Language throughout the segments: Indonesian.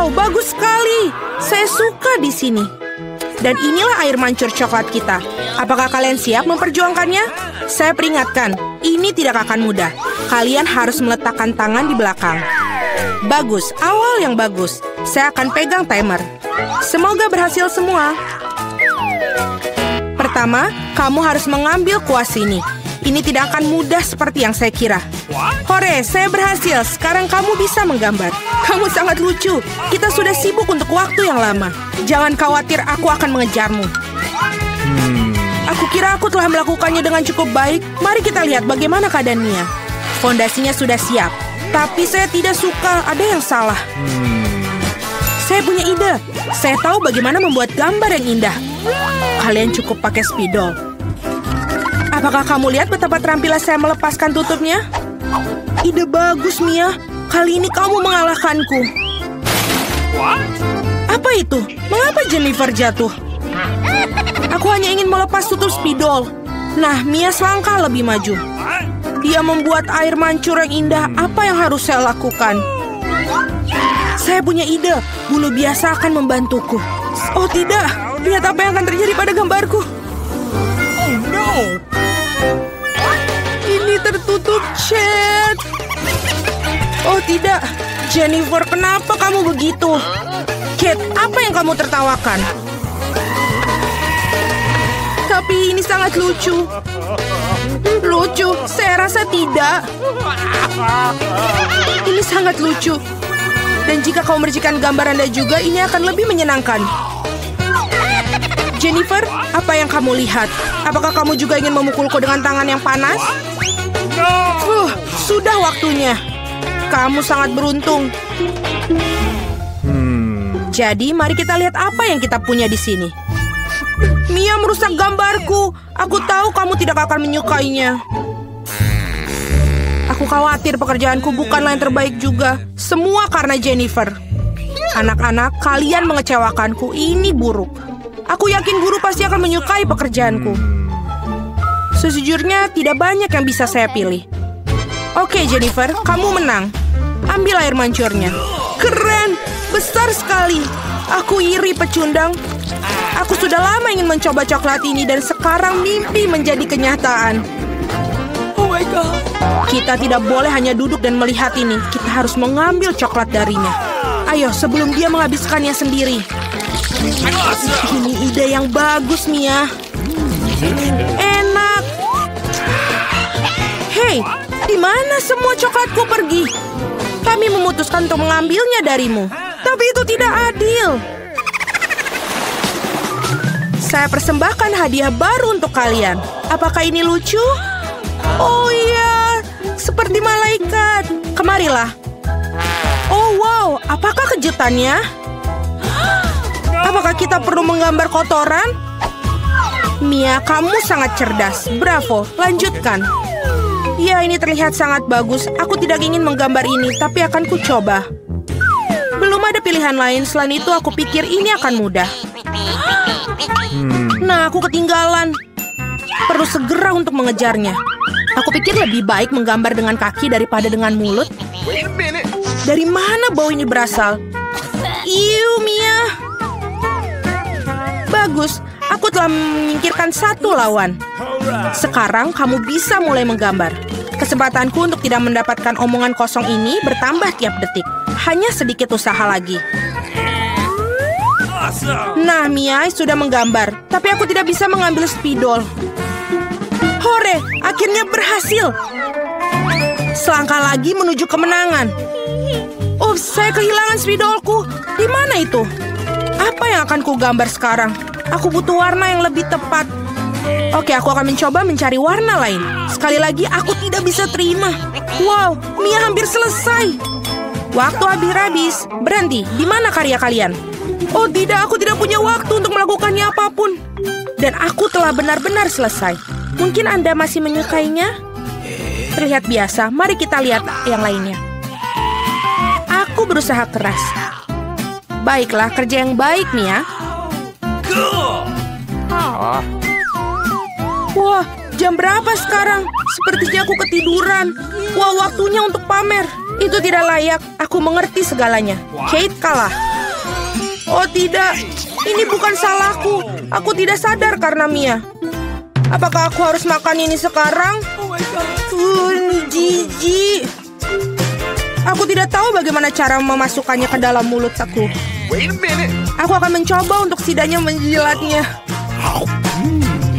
Wow, bagus sekali. Saya suka di sini. Dan inilah air mancur coklat kita. Apakah kalian siap memperjuangkannya? Saya peringatkan, ini tidak akan mudah. Kalian harus meletakkan tangan di belakang. Bagus, awal yang bagus. Saya akan pegang timer. Semoga berhasil semua. Pertama, kamu harus mengambil kuas ini. Ini tidak akan mudah seperti yang saya kira. Hore, saya berhasil. Sekarang kamu bisa menggambar. Kamu sangat lucu. Kita sudah sibuk untuk waktu yang lama. Jangan khawatir, aku akan mengejarmu. Aku kira aku telah melakukannya dengan cukup baik. Mari kita lihat bagaimana keadaan Mia. Fondasinya sudah siap. Tapi saya tidak suka, ada yang salah. Saya punya ide. Saya tahu bagaimana membuat gambar yang indah. Kalian cukup pakai spidol. Apakah kamu lihat betapa terampilnya saya melepaskan tutupnya? Ide bagus, Mia. Kali ini kamu mengalahkanku. Apa itu? Mengapa Jennifer jatuh? Aku hanya ingin melepas tutup spidol. Nah, Mia selangkah lebih maju. Dia membuat air mancur yang indah. Apa yang harus saya lakukan? Saya punya ide. Bulu biasa akan membantuku. Oh tidak, lihat apa yang akan terjadi pada gambarku. Oh no. Ini tertutup cat. Oh tidak, Jennifer, kenapa kamu begitu? Kate, apa yang kamu tertawakan? Tapi ini sangat lucu. Lucu? Saya rasa tidak. Ini sangat lucu. Dan jika kau mercikan gambar Anda juga, ini akan lebih menyenangkan. Jennifer, apa yang kamu lihat? Apakah kamu juga ingin memukulku dengan tangan yang panas? Sudah waktunya. Kamu sangat beruntung. Jadi, mari kita lihat apa yang kita punya di sini. Mia merusak gambarku. Aku tahu kamu tidak akan menyukainya. Aku khawatir pekerjaanku bukanlah yang terbaik juga. Semua karena Jennifer. Anak-anak, kalian mengecewakanku. Ini buruk. Aku yakin guru pasti akan menyukai pekerjaanku. Sejujurnya, tidak banyak yang bisa saya pilih. Oke, Jennifer, kamu menang. Ambil air mancurnya. Keren, besar sekali. Aku iri, pecundang. Aku sudah lama ingin mencoba coklat ini dan sekarang mimpi menjadi kenyataan. Oh my God. Kita tidak boleh hanya duduk dan melihat ini. Kita harus mengambil coklat darinya. Ayo, sebelum dia menghabiskannya sendiri. Ini ide yang bagus, Mia. Enak. Hei, di mana semua coklatku pergi? Kami memutuskan untuk mengambilnya darimu. Tapi itu tidak adil. Saya persembahkan hadiah baru untuk kalian. Apakah ini lucu? Oh iya, seperti malaikat. Kemarilah. Oh wow, apakah kejutannya? Apakah kita perlu menggambar kotoran? Mia, kamu sangat cerdas. Bravo, lanjutkan. Ya, ini terlihat sangat bagus. Aku tidak ingin menggambar ini, tapi akan ku coba. Belum ada pilihan lain. Selain itu, aku pikir ini akan mudah. Nah, aku ketinggalan. Perlu segera untuk mengejarnya. Aku pikir lebih baik menggambar dengan kaki daripada dengan mulut. Dari mana bau ini berasal? Iu, Mia. Bagus, aku telah menyingkirkan satu lawan. Sekarang kamu bisa mulai menggambar. Kesempatanku untuk tidak mendapatkan omongan kosong ini bertambah tiap detik. Hanya sedikit usaha lagi. Nah, Mia sudah menggambar. Tapi aku tidak bisa mengambil spidol. Hore, akhirnya berhasil. Selangkah lagi menuju kemenangan. Oh, saya kehilangan spidolku. Di mana itu? Apa yang akan ku gambar sekarang? Aku butuh warna yang lebih tepat. Oke, aku akan mencoba mencari warna lain. Sekali lagi, aku tidak bisa terima. Wow, Mia hampir selesai. Waktu habis. Berhenti, di mana karya kalian? Oh tidak, aku tidak punya waktu untuk melakukannya apapun. Dan aku telah benar-benar selesai. Mungkin Anda masih menyukainya? Terlihat biasa, mari kita lihat yang lainnya. Aku berusaha keras. Baiklah, kerja yang baik, Mia. Wah, jam berapa sekarang? Sepertinya aku ketiduran. Wah, waktunya untuk pamer. Itu tidak layak. Aku mengerti segalanya. Kate kalah. Oh tidak, ini bukan salahku. Aku tidak sadar karena Mia. Apakah aku harus makan ini sekarang? Jijik. Aku tidak tahu bagaimana cara memasukkannya ke dalam mulut aku. Aku akan mencoba untuk setidaknya menjilatnya.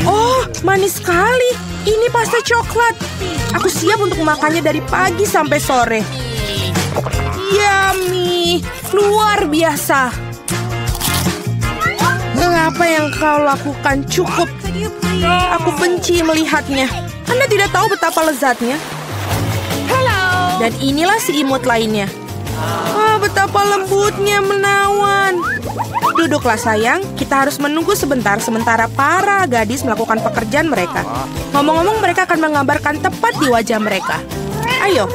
Oh, manis sekali. Ini pasta coklat. Aku siap untuk memakannya dari pagi sampai sore. Yummy, luar biasa. Apa yang kau lakukan cukup. Aku benci melihatnya. Anda tidak tahu betapa lezatnya. Dan inilah si imut lainnya. Betapa lembutnya, menawan. Duduklah sayang, kita harus menunggu sebentar sementara para gadis melakukan pekerjaan mereka. Ngomong-ngomong, mereka akan menggambarkan tepat di wajah mereka. Ayo.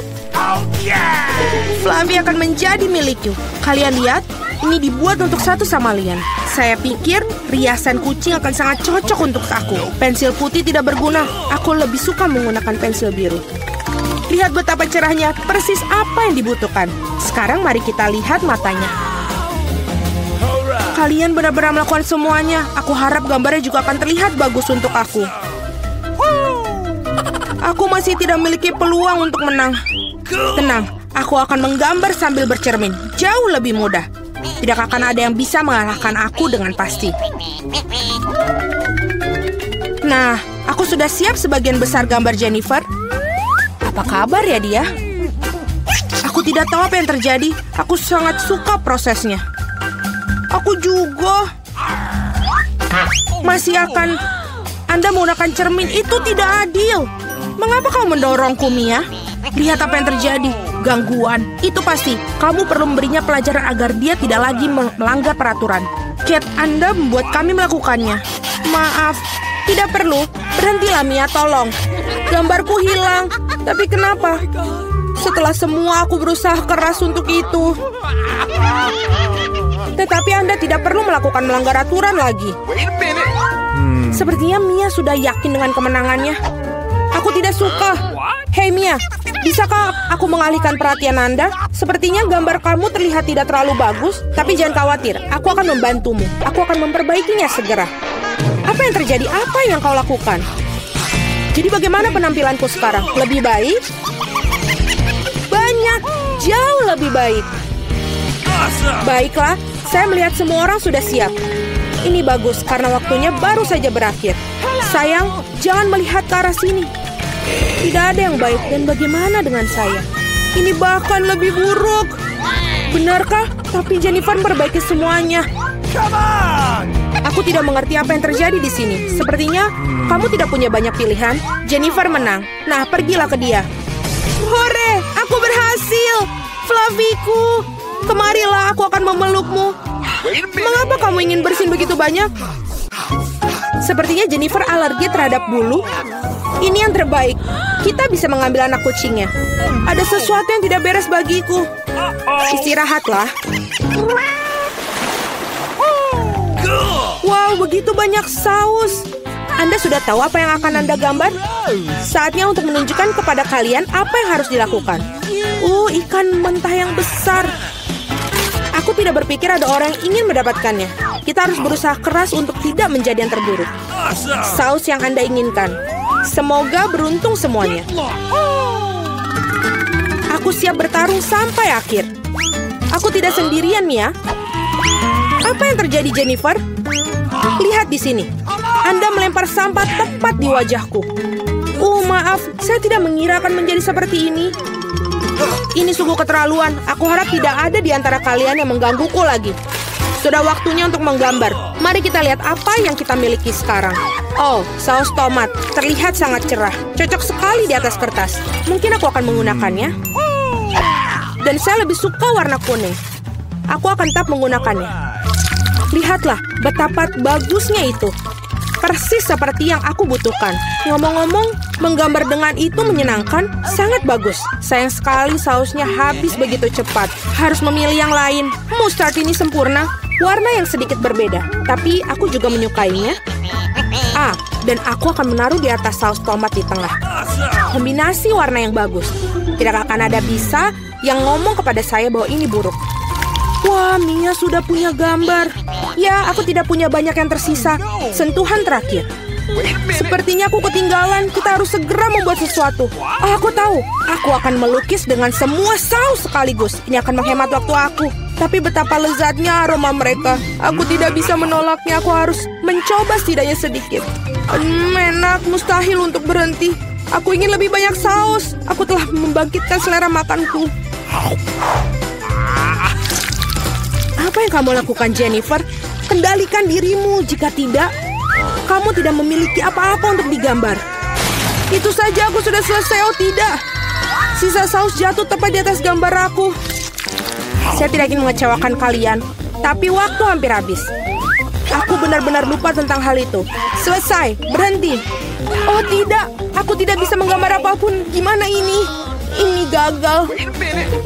Fluffy akan menjadi milikku. Kalian lihat, ini dibuat untuk satu sama lain. Saya pikir riasan kucing akan sangat cocok untuk aku. Pensil putih tidak berguna. Aku lebih suka menggunakan pensil biru. Lihat betapa cerahnya, persis apa yang dibutuhkan. Sekarang mari kita lihat matanya. Kalian benar-benar melakukan semuanya. Aku harap gambarnya juga akan terlihat bagus untuk aku. Aku masih tidak memiliki peluang untuk menang. Tenang, aku akan menggambar sambil bercermin. Jauh lebih mudah. Tidak akan ada yang bisa mengalahkan aku dengan pasti. Nah, aku sudah siap sebagian besar gambar Jennifer. Apa kabar ya dia? Aku tidak tahu apa yang terjadi. Aku sangat suka prosesnya. Aku juga. Masih akan Anda menggunakan cermin itu tidak adil. Mengapa kau mendorongku, Mia? Lihat apa yang terjadi. Gangguan. Itu pasti. Kamu perlu memberinya pelajaran agar dia tidak lagi melanggar peraturan. Cat, Anda membuat kami melakukannya. Maaf. Tidak perlu. Berhentilah, Mia, tolong. Gambarku hilang. Tapi kenapa? Setelah semua aku berusaha keras untuk itu. Tetapi Anda tidak perlu melakukan melanggar aturan lagi. Sepertinya Mia sudah yakin dengan kemenangannya. Aku tidak suka. Hei Mia, bisakah aku mengalihkan perhatian Anda? Sepertinya gambar kamu terlihat tidak terlalu bagus. Tapi jangan khawatir, aku akan membantumu. Aku akan memperbaikinya segera. Apa yang terjadi? Apa yang kau lakukan? Jadi bagaimana penampilanku sekarang? Lebih baik? Banyak, jauh lebih baik. Baiklah, saya melihat semua orang sudah siap. Ini bagus karena waktunya baru saja berakhir. Sayang, jangan melihat ke arah sini. Tidak ada yang baik dan bagaimana dengan saya? Ini bahkan lebih buruk. Benarkah? Tapi Jennifer memperbaiki semuanya. Aku tidak mengerti apa yang terjadi di sini. Sepertinya kamu tidak punya banyak pilihan. Jennifer menang. Nah, pergilah ke dia. Hore, aku berhasil. Fluffyku, kemarilah, aku akan memelukmu. Mengapa kamu ingin bersin begitu banyak? Sepertinya Jennifer alergi terhadap bulu. Ini yang terbaik. Kita bisa mengambil anak kucingnya. Ada sesuatu yang tidak beres bagiku. Istirahatlah. Wow, begitu banyak saus. Anda sudah tahu apa yang akan Anda gambar? Saatnya untuk menunjukkan kepada kalian apa yang harus dilakukan. Ikan mentah yang besar. Aku tidak berpikir ada orang yang ingin mendapatkannya. Kita harus berusaha keras untuk tidak menjadi yang terburuk. Saus yang Anda inginkan. Semoga beruntung semuanya. Aku siap bertarung sampai akhir. Aku tidak sendirian, Mia. Apa yang terjadi, Jennifer? Lihat di sini. Anda melempar sampah tepat di wajahku. Maaf, saya tidak mengira akan menjadi seperti ini. Ini sungguh keterlaluan. Aku harap tidak ada di antara kalian yang menggangguku lagi. Sudah waktunya untuk menggambar. Mari kita lihat apa yang kita miliki sekarang. Saus tomat. Terlihat sangat cerah. Cocok sekali di atas kertas. Mungkin aku akan menggunakannya. Dan saya lebih suka warna kuning. Aku akan tetap menggunakannya. Lihatlah betapa bagusnya itu. Persis seperti yang aku butuhkan. Ngomong-ngomong, menggambar dengan itu menyenangkan, sangat bagus. Sayang sekali sausnya habis begitu cepat. Harus memilih yang lain. Mustard ini sempurna. Warna yang sedikit berbeda. Tapi aku juga menyukainya. Dan aku akan menaruh di atas saus tomat di tengah. Kombinasi warna yang bagus. Tidak akan ada bisa yang ngomong kepada saya bahwa ini buruk. Wah, Mia sudah punya gambar. Ya, aku tidak punya banyak yang tersisa. Sentuhan terakhir. Sepertinya aku ketinggalan. Kita harus segera membuat sesuatu. Oh, aku tahu. Aku akan melukis dengan semua saus sekaligus. Ini akan menghemat waktu aku. Tapi betapa lezatnya aroma mereka. Aku tidak bisa menolaknya. Aku harus mencoba setidaknya sedikit. Enak, mustahil untuk berhenti. Aku ingin lebih banyak saus. Aku telah membangkitkan selera makanku. Apa yang kamu lakukan, Jennifer? Kendalikan dirimu. Jika tidak, kamu tidak memiliki apa-apa untuk digambar. Itu saja, aku sudah selesai. Oh tidak, sisa saus jatuh tepat di atas gambar aku. Saya tidak ingin mengecewakan kalian, tapi waktu hampir habis. Aku benar-benar lupa tentang hal itu. Selesai, berhenti. Oh tidak, aku tidak bisa menggambar apapun. Gimana ini? Ini gagal.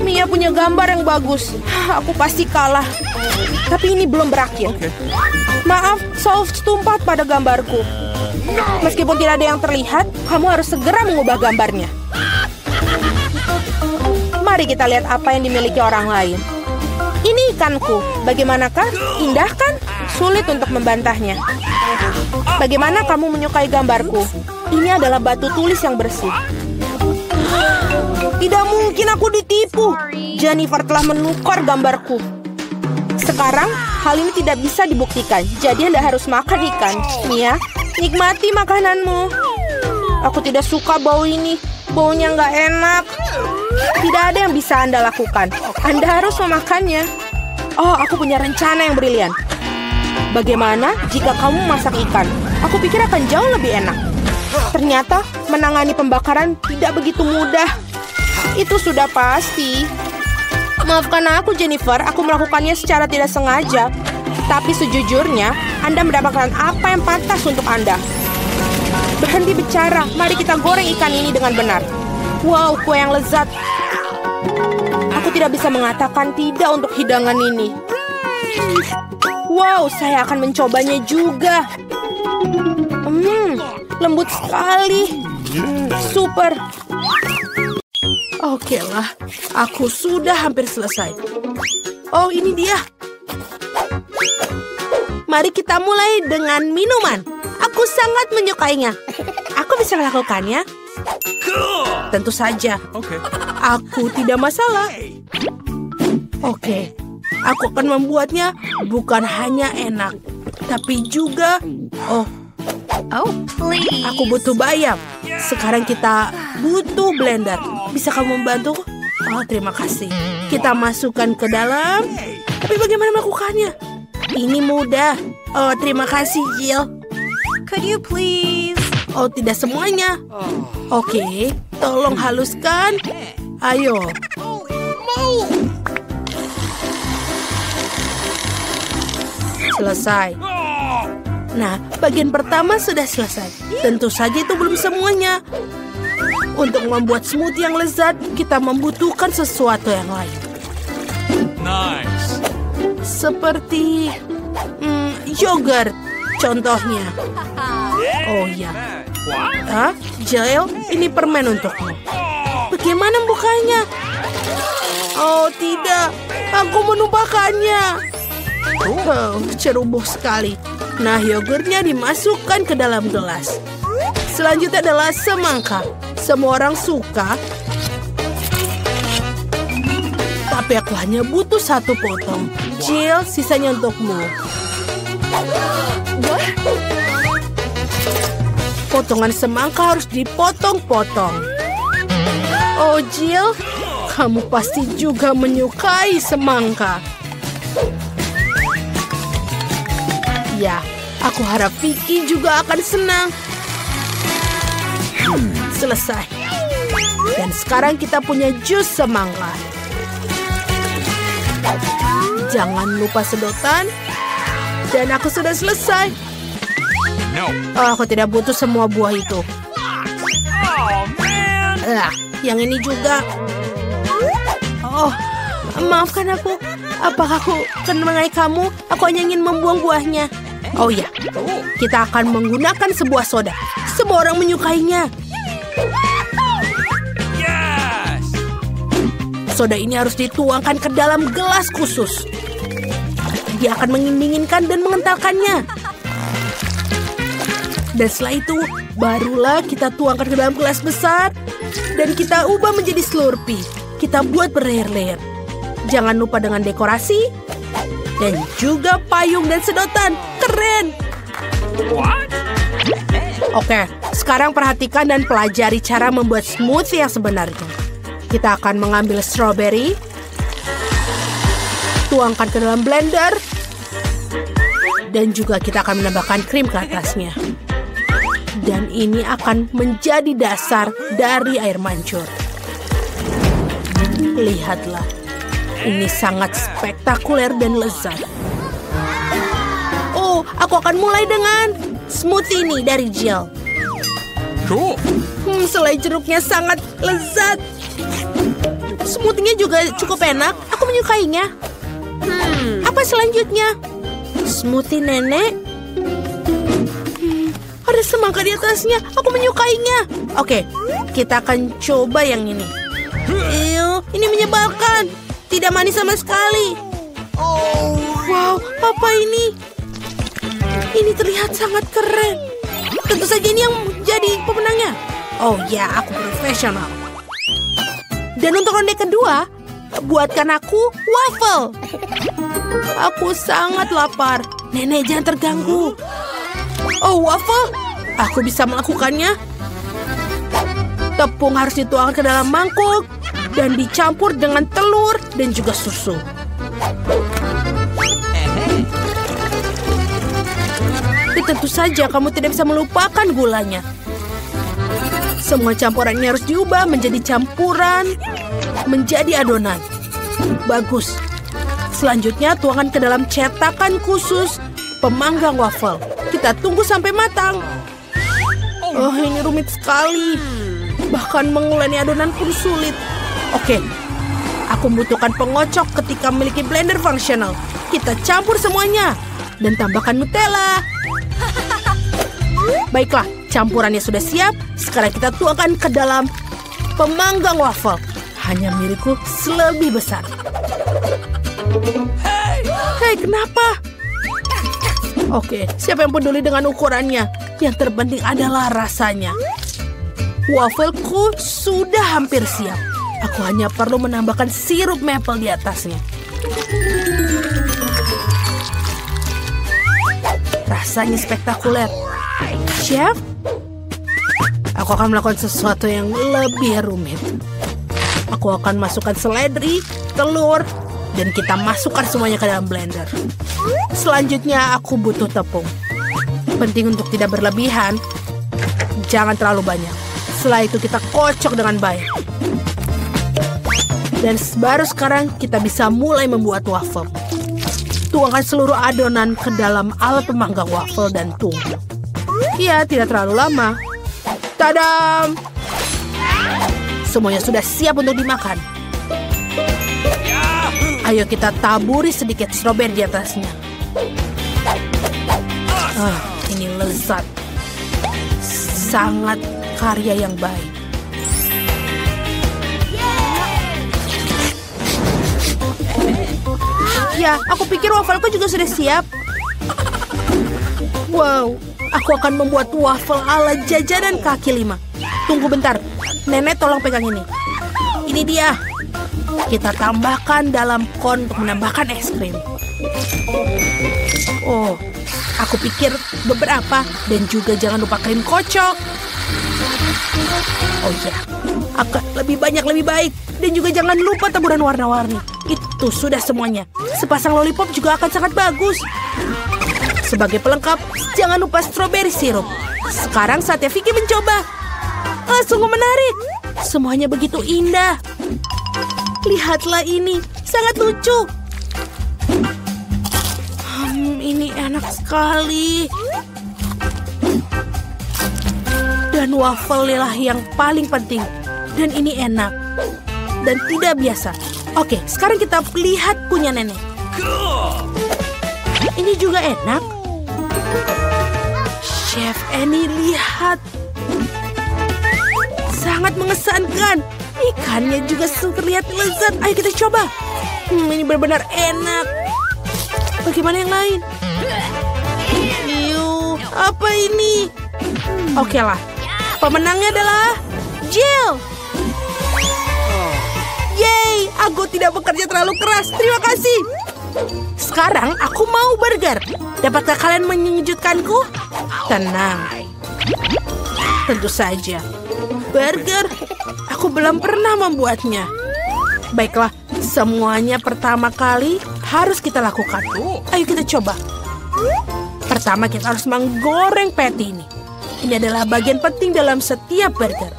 Mia punya gambar yang bagus. Aku pasti kalah. Tapi ini belum berakhir. Maaf, saus tumpah pada gambarku. Meskipun tidak ada yang terlihat, kamu harus segera mengubah gambarnya. Mari kita lihat apa yang dimiliki orang lain. Ini ikanku. Bagaimanakah? Indah kan? Sulit untuk membantahnya. Bagaimana kamu menyukai gambarku? Ini adalah batu tulis yang bersih. Tidak mungkin aku ditipu. Jennifer telah menukar gambarku. Sekarang, hal ini tidak bisa dibuktikan. Jadi Anda harus makan ikan. Mia, nikmati makananmu. Aku tidak suka bau ini. Baunya nggak enak. Tidak ada yang bisa Anda lakukan. Anda harus memakannya. Oh, aku punya rencana yang brilian. Bagaimana jika kamu masak ikan? Aku pikir akan jauh lebih enak. Ternyata menangani pembakaran tidak begitu mudah. Itu sudah pasti. Maafkan aku, Jennifer. Aku melakukannya secara tidak sengaja. Tapi sejujurnya, Anda mendapatkan apa yang pantas untuk Anda. Berhenti bicara. Mari kita goreng ikan ini dengan benar. Wow, kue yang lezat. Aku tidak bisa mengatakan tidak untuk hidangan ini. Wow, saya akan mencobanya juga. Lembut sekali. Super. Oke lah, aku sudah hampir selesai. Oh, ini dia. Mari kita mulai dengan minuman. Aku sangat menyukainya. Aku bisa melakukannya? Tentu saja. Aku tidak masalah. Oke, aku akan membuatnya bukan hanya enak, tapi juga... Oh, please. Aku butuh bayam. Sekarang kita butuh blender. Bisa kamu membantu? Oh, terima kasih. Kita masukkan ke dalam. Tapi bagaimana melakukannya? Ini mudah. Oh, terima kasih, Jill. Could you please? Oh, tidak semuanya. Oke, tolong haluskan. Ayo. Selesai. Nah, bagian pertama sudah selesai. Tentu saja itu belum semuanya. Untuk membuat smoothie yang lezat, kita membutuhkan sesuatu yang lain. Nice. Seperti yogurt, contohnya. Oh ya. Hah? Jill, ini permen untukmu. Bagaimana bukanya? Oh tidak, aku menumpahkannya. Oh, ceroboh sekali. Nah, yogurtnya dimasukkan ke dalam gelas. Selanjutnya adalah semangka. Semua orang suka. Tapi aku hanya butuh satu potong. Jill, sisanya untukmu. Potongan semangka harus dipotong-potong. Oh, Jill, kamu pasti juga menyukai semangka. Ya, aku harap Vicky juga akan senang. Selesai. Dan sekarang kita punya jus semangka. Jangan lupa sedotan. Dan aku sudah selesai. Oh, aku tidak butuh semua buah itu. Yang ini juga. Oh, maafkan aku. Apakah aku mengenai kamu? Aku hanya ingin membuang buahnya. Oh ya, kita akan menggunakan sebuah soda. Semua orang menyukainya. Soda ini harus dituangkan ke dalam gelas khusus. Dia akan mendinginkan dan mengentalkannya. Dan setelah itu, barulah kita tuangkan ke dalam gelas besar. Dan kita ubah menjadi Slurpee. Kita buat berlayer-layer. Jangan lupa dengan dekorasi. Dan juga payung dan sedotan. Keren! Oke, sekarang perhatikan dan pelajari cara membuat smoothie yang sebenarnya. Kita akan mengambil strawberry. Tuangkan ke dalam blender. Dan juga kita akan menambahkan krim ke atasnya. Dan ini akan menjadi dasar dari air mancur. Lihatlah, ini sangat spektakuler dan lezat. Oh, aku akan mulai dengan smoothie ini dari gel. Cool. Selai jeruknya sangat lezat. Smoothie-nya juga cukup enak. Aku menyukainya. Apa selanjutnya? Smoothie nenek. Ada semangka di atasnya. Aku menyukainya. Oke, kita akan coba yang ini. Ini menyebalkan. Tidak manis sama sekali. Wow, apa ini? Ini terlihat sangat keren. Tentu saja ini yang jadi pemenangnya. Oh ya, aku profesional. Dan untuk ronde kedua, buatkan aku waffle. Aku sangat lapar. Nenek, jangan terganggu. Oh, waffle? Aku bisa melakukannya. Tepung harus dituangkan ke dalam mangkuk dan dicampur dengan telur dan juga susu. Dan tentu saja kamu tidak bisa melupakan gulanya. Semua campurannya harus diubah menjadi campuran, menjadi adonan. Bagus. Selanjutnya tuangkan ke dalam cetakan khusus pemanggang waffle. Kita tunggu sampai matang. Oh, ini rumit sekali. Bahkan menguleni adonan pun sulit. Oke, aku membutuhkan pengocok ketika memiliki blender fungsional. Kita campur semuanya dan tambahkan Nutella. Baiklah, campurannya sudah siap. Sekarang kita tuangkan ke dalam pemanggang waffle. Hanya milikku lebih besar. Hei, kenapa? Oke, siapa yang peduli dengan ukurannya? Yang terpenting adalah rasanya. Wafelku sudah hampir siap. Aku hanya perlu menambahkan sirup maple di atasnya. Rasanya spektakuler. Chef, aku akan melakukan sesuatu yang lebih rumit. Aku akan masukkan seledri, telur, dan kita masukkan semuanya ke dalam blender. Selanjutnya aku butuh tepung. Penting untuk tidak berlebihan. Jangan terlalu banyak. Setelah itu kita kocok dengan baik. Dan baru sekarang kita bisa mulai membuat waffle. Tuangkan seluruh adonan ke dalam alat pemanggang waffle dan tunggu. Ya, tidak terlalu lama. Tadam! Semuanya sudah siap untuk dimakan. Ayo kita taburi sedikit strawberry di atasnya. Ini lezat. Sangat karya yang baik. Ya, aku pikir wafelku juga sudah siap. Wow, aku akan membuat waffle ala jajanan kaki lima. Tunggu bentar, nenek tolong pegang ini. Ini dia. Kita tambahkan dalam kon untuk menambahkan es krim. Oh, aku pikir beberapa. Dan juga jangan lupa krim kocok. Oh ya, akan lebih banyak lebih baik. Dan juga jangan lupa taburan warna-warni. Itu sudah semuanya. Sepasang lollipop juga akan sangat bagus. Sebagai pelengkap, jangan lupa strawberry syrup. Sekarang saatnya Vicky mencoba. Sungguh menarik. Semuanya begitu indah. Lihatlah ini, sangat lucu. Ini enak sekali. Dan waffle lah yang paling penting. Dan ini enak. Dan tidak biasa. Oke, sekarang kita lihat punya nenek. Ini juga enak. Chef Annie, lihat. Sangat mengesankan. Ikannya juga terlihat lezat. Ayo kita coba. Ini benar-benar enak. bagaimana yang lain? Apa ini? Oke lah, pemenangnya adalah Jill. Yeay, aku tidak bekerja terlalu keras. Terima kasih. Sekarang aku mau burger. Dapatkah kalian menyejutkanku? Tenang. Tentu saja. Burger, aku belum pernah membuatnya. Baiklah, semuanya pertama kali harus kita lakukan. Ayo kita coba. Pertama kita harus menggoreng patty ini. Ini adalah bagian penting dalam setiap burger.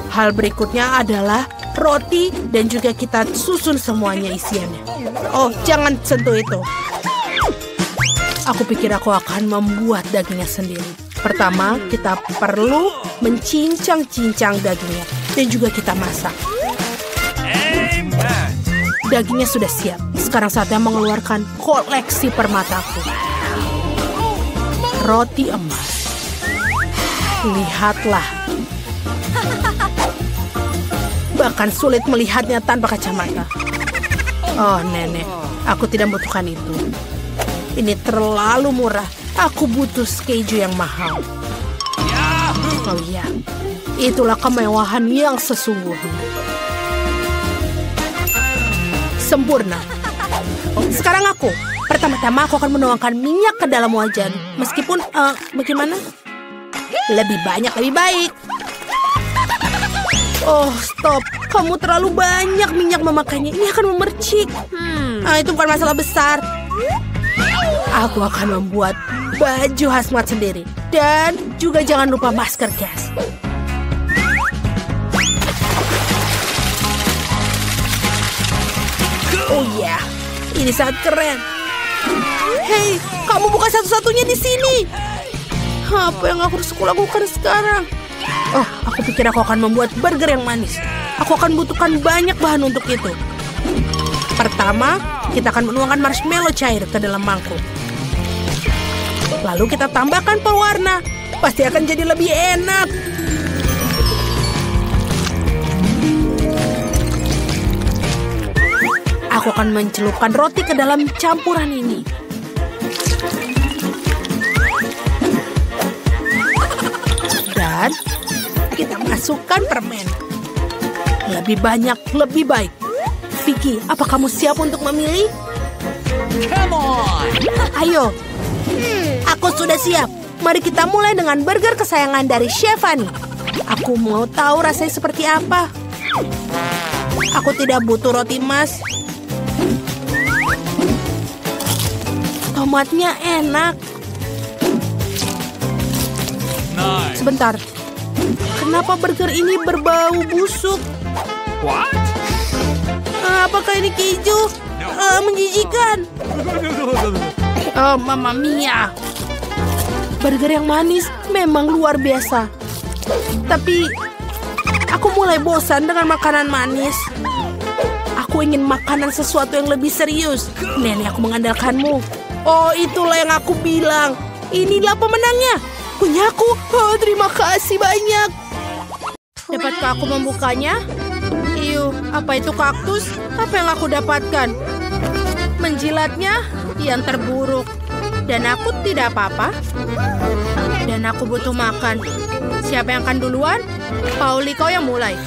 Hal berikutnya adalah roti dan juga kita susun semuanya isiannya. Oh, jangan sentuh itu. Aku pikir aku akan membuat dagingnya sendiri. Pertama, kita perlu mencincang-cincang dagingnya dan juga kita masak. Dagingnya sudah siap. Sekarang saatnya mengeluarkan koleksi permataku. Roti emas. Lihatlah. Bahkan sulit melihatnya tanpa kacamata. Oh, nenek. Aku tidak membutuhkan itu. Ini terlalu murah. Aku butuh keju yang mahal. Oh iya. Itulah kemewahan yang sesungguhnya. Sempurna. Sekarang aku. Pertama-tama aku akan menuangkan minyak ke dalam wajan. Meskipun, bagaimana? Lebih banyak, lebih baik. Oh, stop. Kamu terlalu banyak minyak memakainya. Ini akan memercik. Itu bukan masalah besar. Aku akan membuat baju hazmat sendiri. Dan juga jangan lupa masker gas. Oh ya, ini sangat keren. Hei, kamu bukan satu-satunya di sini. Apa yang aku harus lakukan sekarang? Oh, aku pikir aku akan membuat burger yang manis. Aku akan butuhkan banyak bahan untuk itu. Pertama, kita akan menuangkan marshmallow cair ke dalam mangkuk. Lalu kita tambahkan pewarna. Pasti akan jadi lebih enak. Aku akan mencelupkan roti ke dalam campuran ini. Dan kita masukkan permen. Lebih banyak, lebih baik. Vicky, apa kamu siap untuk memilih? Come on! Ayo. Aku sudah siap. Mari kita mulai dengan burger kesayangan dari Chef Fanny. Aku mau tahu rasanya seperti apa. Aku tidak butuh roti emas. Tomatnya enak. Nice. Sebentar. Kenapa burger ini berbau busuk? What? Apakah ini keju? Menjijikan. Oh, Mamma Mia. Burger yang manis memang luar biasa. Tapi aku mulai bosan dengan makanan manis. Aku ingin makanan sesuatu yang lebih serius. Nenek, aku mengandalkanmu. Oh, itulah yang aku bilang. Inilah pemenangnya. Punyaku. Oh, terima kasih banyak. Dapatkah aku membukanya? Apa itu kaktus? Apa yang aku dapatkan? Menjilatnya yang terburuk. Dan aku tidak apa-apa. Dan aku butuh makan. Siapa yang akan duluan? Pauli, kau yang mulai.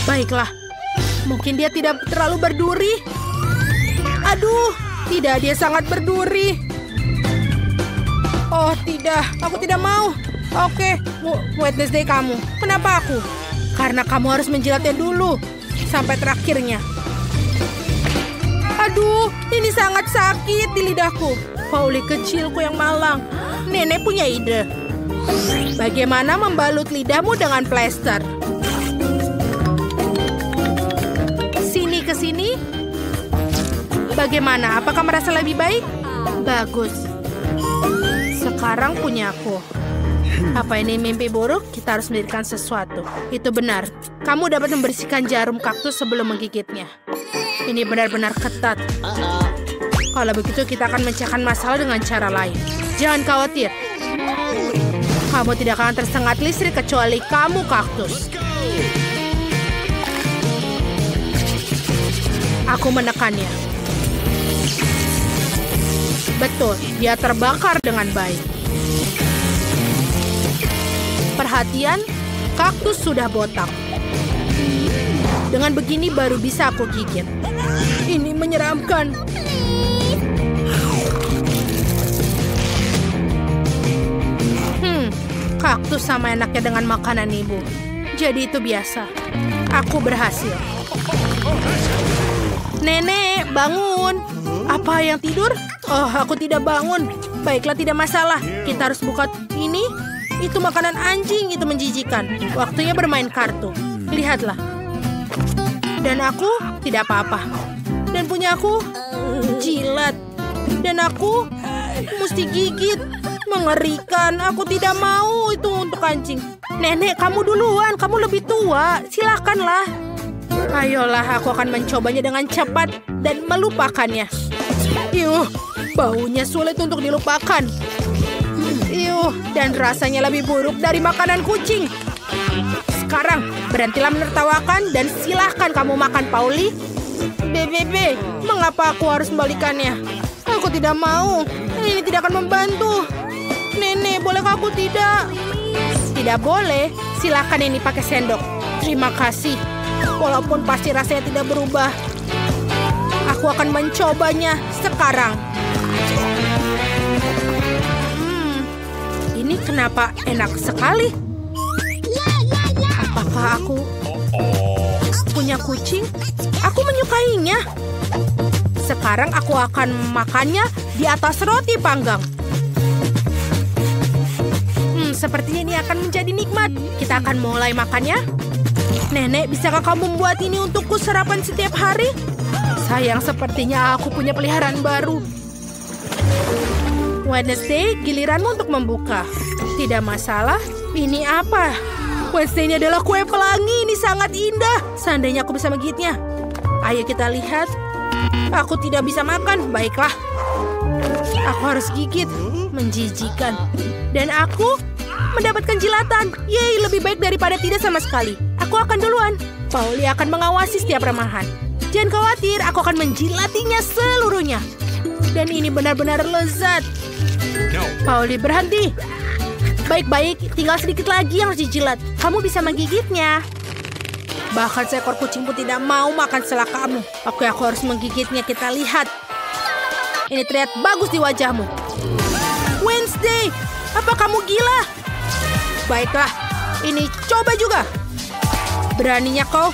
Baiklah. Mungkin dia tidak terlalu berduri. Aduh, tidak, dia sangat berduri. Oh, tidak. Aku tidak mau. Oke, Wednesday kamu. Kenapa aku? Karena kamu harus menjilatnya dulu. Sampai terakhirnya. Aduh, ini sangat sakit di lidahku. Pauli kecilku yang malang. Nenek punya ide. Bagaimana membalut lidahmu dengan plester? Sini ke sini. Bagaimana? Apakah merasa lebih baik? Bagus. Sekarang punya aku. Apa ini mimpi buruk? Kita harus mendirikan sesuatu. Itu benar. Kamu dapat membersihkan jarum kaktus sebelum menggigitnya. Ini benar-benar ketat. Kalau begitu kita akan mencahkan masalah dengan cara lain. Jangan khawatir. Kamu tidak akan tersengat listrik kecuali kamu kaktus. Aku menekannya. Betul, dia terbakar dengan baik. Perhatian, kaktus sudah botak. Dengan begini baru bisa aku gigit. Ini menyeramkan. Kaktus sama enaknya dengan makanan ibu. Jadi itu biasa. Aku berhasil. Nenek, bangun. Apa yang tidur? Oh, aku tidak bangun. Baiklah, tidak masalah. Kita harus buka ini. Itu makanan anjing, itu menjijikan. Waktunya bermain kartu. Lihatlah. Dan aku tidak apa-apa. Dan punya aku jilat. Dan aku mesti gigit. Mengerikan. Aku tidak mau itu untuk anjing. Nenek, kamu duluan. Kamu lebih tua. Silakanlah. Ayolah, aku akan mencobanya dengan cepat dan melupakannya. Yuh, baunya sulit untuk dilupakan. Yuh, dan rasanya lebih buruk dari makanan kucing. Sekarang, berhentilah menertawakan dan silahkan kamu makan, Pauli. BBB, mengapa aku harus membalikannya? Aku tidak mau. Ini tidak akan membantu. Nenek, bolehkah aku tidak? Tidak boleh. Silahkan ini pakai sendok. Terima kasih. Walaupun pasti rasanya tidak berubah. Aku akan mencobanya sekarang. Ini kenapa enak sekali? Apakah aku punya kucing? Aku menyukainya. Sekarang aku akan makannya di atas roti panggang. Sepertinya ini akan menjadi nikmat. Kita akan mulai makannya. Nenek, bisakah kamu membuat ini untukku sarapan setiap hari? Sayang, sepertinya aku punya peliharaan baru. Wednesday, giliranmu untuk membuka. Tidak masalah. Ini apa? Wednesday ini adalah kue pelangi. Ini sangat indah. Seandainya aku bisa menggigitnya. Ayo kita lihat. Aku tidak bisa makan. Baiklah. Aku harus gigit. Menjijikan. Dan aku mendapatkan jilatan. Yeay, lebih baik daripada tidak sama sekali. Aku akan duluan. Pauli akan mengawasi setiap remahan. Jangan khawatir, aku akan menjilatinya seluruhnya. Dan ini benar-benar lezat. Pauli, berhenti. Baik-baik, tinggal sedikit lagi yang harus dijilat. Kamu bisa menggigitnya. Bahkan seekor kucing pun tidak mau makan setelah kamu. Aku harus menggigitnya, kita lihat. Ini terlihat bagus di wajahmu. Wednesday, apa kamu gila? Baiklah, ini coba juga. Beraninya kau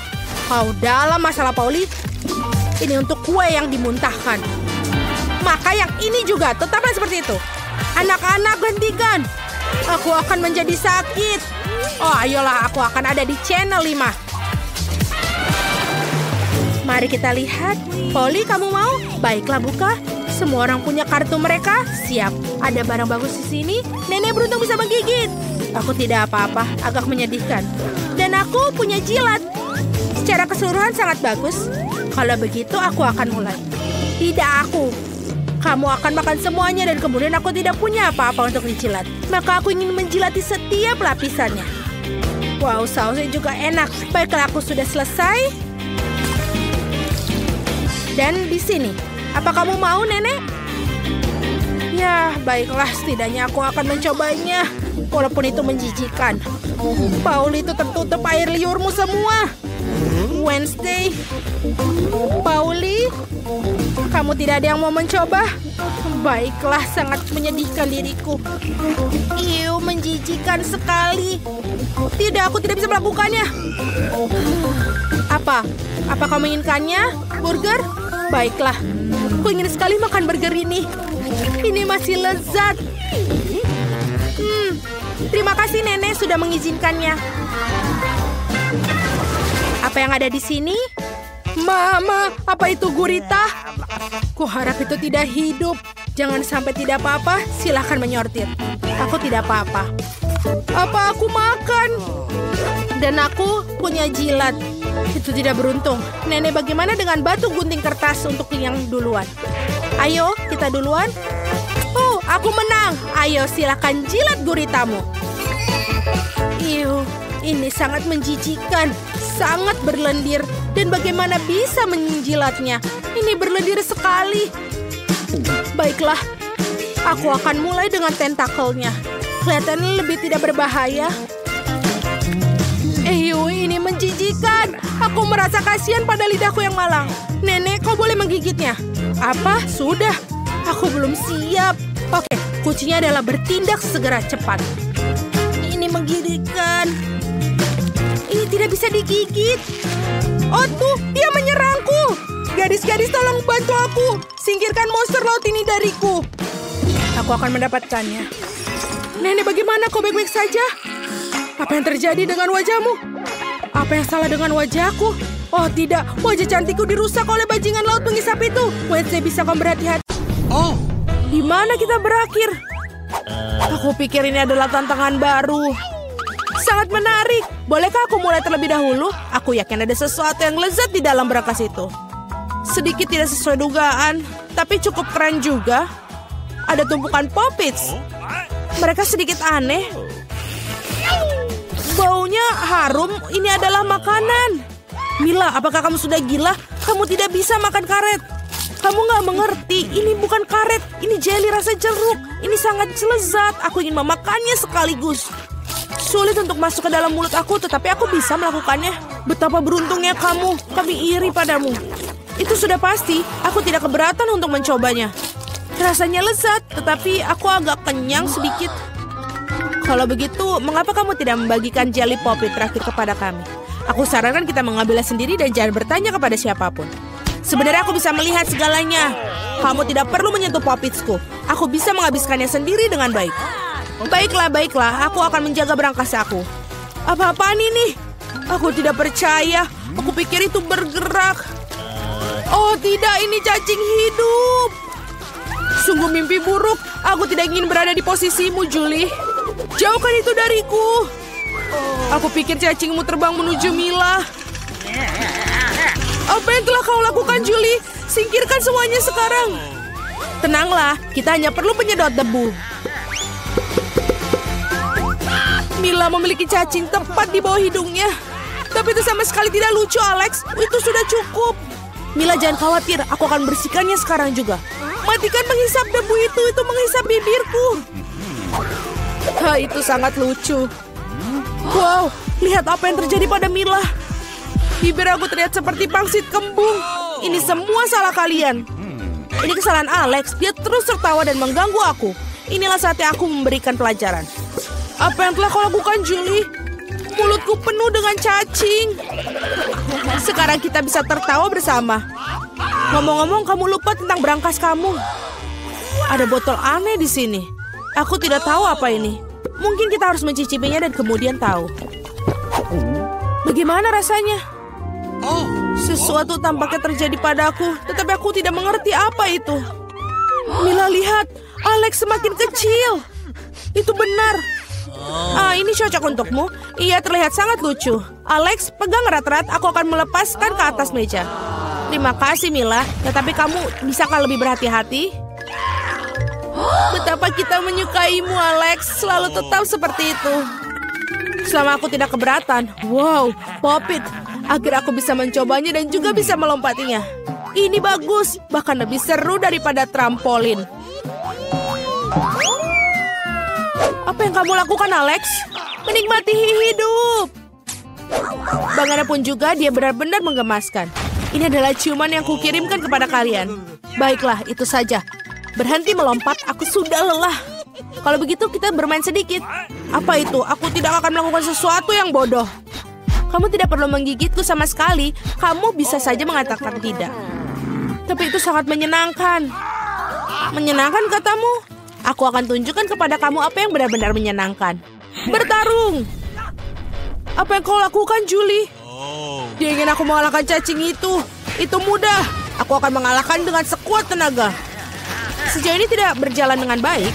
dalam masalah, Pauli. Ini untuk kue yang dimuntahkan. Maka yang ini juga, tetaplah seperti itu. Anak-anak, hentikan. Aku akan menjadi sakit. Oh, ayolah, aku akan ada di channel 5. Mari kita lihat. Pauli, kamu mau? Baiklah, buka. Semua orang punya kartu mereka. Siap. Ada barang bagus di sini. Nenek beruntung bisa menggigit. Aku tidak apa-apa, agak menyedihkan. Dan aku punya jilat. Secara keseluruhan sangat bagus. Kalau begitu, aku akan mulai. Tidak aku. Kamu akan makan semuanya dan kemudian aku tidak punya apa-apa untuk dijilat. Maka aku ingin menjilati setiap lapisannya. Wow, sausnya juga enak. Baiklah, aku sudah selesai. Dan di sini. Apa kamu mau, Nenek? Ya, baiklah. Setidaknya aku akan mencobanya. Walaupun itu menjijikan. Pauli, itu tertutup air liurmu semua. Wednesday. Pauli, kamu tidak ada yang mau mencoba? Baiklah, sangat menyedihkan diriku. Iu, menjijikan sekali. Tidak, aku tidak bisa melakukannya. Apa? Apa kamu inginkannya? Burger? Baiklah, aku ingin sekali makan burger ini. Ini masih lezat. Terima kasih, Nenek, sudah mengizinkannya. Apa yang ada di sini? Mama, apa itu gurita? Kuharap itu tidak hidup. Jangan sampai tidak apa-apa, silahkan menyortir. Aku tidak apa-apa. Apa aku makan? Dan aku punya jilat. Itu tidak beruntung. Nenek, bagaimana dengan batu gunting kertas untuk yang duluan? Ayo, kita duluan. Oh, aku menang. Ayo, silakan jilat guritamu. Ini sangat menjijikan. Sangat berlendir. Dan bagaimana bisa menjilatnya? Ini berlendir sekali. Baiklah, Aku akan mulai dengan tentakelnya. Kelihatannya lebih tidak berbahaya. Ini menjijikan. Aku merasa kasihan pada lidahku yang malang. Nenek, kau boleh menggigitnya. Apa? Sudah. Aku belum siap. Oke, kuncinya adalah bertindak segera cepat. Ini menggigitkan. Ini tidak bisa digigit. Oh tuh, dia menyerangku. Gadis-gadis tolong bantu aku. Singkirkan monster laut ini dariku. Aku akan mendapatkannya. Nenek, bagaimana? Kau baik-baik saja? Apa yang terjadi dengan wajahmu? Apa yang salah dengan wajahku? Oh tidak, wajah cantikku dirusak oleh bajingan laut pengisap itu. Wednesday, bisa kau berhati-hati? Oh, Di mana kita berakhir? Aku pikir ini adalah tantangan baru. Sangat menarik. Bolehkah aku mulai terlebih dahulu? Aku yakin ada sesuatu yang lezat di dalam berangkas itu. Sedikit tidak sesuai dugaan, tapi cukup keren juga. Ada tumpukan Poppits. Mereka sedikit aneh. Baunya harum, ini adalah makanan. Mila, apakah kamu sudah gila? Kamu tidak bisa makan karet. Kamu nggak mengerti, ini bukan karet. Ini jelly rasa jeruk. Ini sangat lezat, aku ingin memakannya sekaligus. Sulit untuk masuk ke dalam mulut aku, tetapi aku bisa melakukannya. Betapa beruntungnya kamu, kami iri padamu. Itu sudah pasti, aku tidak keberatan untuk mencobanya. Rasanya lezat, tetapi aku agak kenyang sedikit. Kalau begitu, mengapa kamu tidak membagikan jelly poppy terakhir kepada kami? Aku sarankan kita mengambilnya sendiri dan jangan bertanya kepada siapapun. Sebenarnya aku bisa melihat segalanya. Kamu tidak perlu menyentuh poppitsku. Aku bisa menghabiskannya sendiri dengan baik. Baiklah, aku akan menjaga berangkas aku. Apa-apaan ini? Aku tidak percaya. Aku pikir itu bergerak. Oh tidak, ini cacing hidup. Sungguh mimpi buruk. Aku tidak ingin berada di posisimu, Julie. Jauhkan itu dariku. Aku pikir cacingmu terbang menuju Mila. Apa yang telah kau lakukan, Julie? Singkirkan semuanya sekarang. Tenanglah, kita hanya perlu penyedot debu. Mila memiliki cacing tepat di bawah hidungnya. Tapi itu sama sekali tidak lucu, Alex. Itu sudah cukup. Mila, jangan khawatir. Aku akan bersihkannya sekarang juga. Matikan menghisap debu itu menghisap bibirku. Itu sangat lucu. Wow, lihat apa yang terjadi pada Mila. Bibir aku terlihat seperti pangsit kembung. Ini semua salah kalian. Ini kesalahan Alex. Dia terus tertawa dan mengganggu aku. Inilah saatnya aku memberikan pelajaran. Apa yang telah kau lakukan, Julie? Mulutku penuh dengan cacing. Sekarang kita bisa tertawa bersama. Ngomong-ngomong, kamu lupa tentang berangkas kamu. Ada botol aneh di sini. Aku tidak tahu apa ini. Mungkin kita harus mencicipinya dan kemudian tahu. Bagaimana rasanya? Sesuatu tampaknya terjadi padaku, tetapi aku tidak mengerti apa itu. Mila, lihat. Alex semakin kecil. Itu benar. Ini cocok untukmu. Ia terlihat sangat lucu. Alex, pegang erat-erat. Aku akan melepaskan ke atas meja. Terima kasih, Mila. Tetapi kamu bisakah lebih berhati-hati? Betapa kita menyukaimu, Alex. Selalu tetap seperti itu. Selama aku tidak keberatan. Wow, Poppit. Akhirnya aku bisa mencobanya dan juga bisa melompatinya. Ini bagus. Bahkan lebih seru daripada trampolin. Apa yang kamu lakukan, Alex? Menikmati hidup. Bagaimanapun juga, dia benar-benar menggemaskan. Ini adalah ciuman yang kukirimkan kepada kalian. Baiklah, itu saja. Berhenti melompat, aku sudah lelah. Kalau begitu, kita bermain sedikit. Apa itu? Aku tidak akan melakukan sesuatu yang bodoh. Kamu tidak perlu menggigitku sama sekali. Kamu bisa saja mengatakan tidak. Tapi itu sangat menyenangkan. Menyenangkan, katamu? Aku akan tunjukkan kepada kamu apa yang benar-benar menyenangkan. Bertarung! Apa yang kau lakukan, Julie? Dia ingin aku mengalahkan cacing itu. Itu mudah. Aku akan mengalahkan dengan sekuat tenaga. Sejauh ini tidak berjalan dengan baik.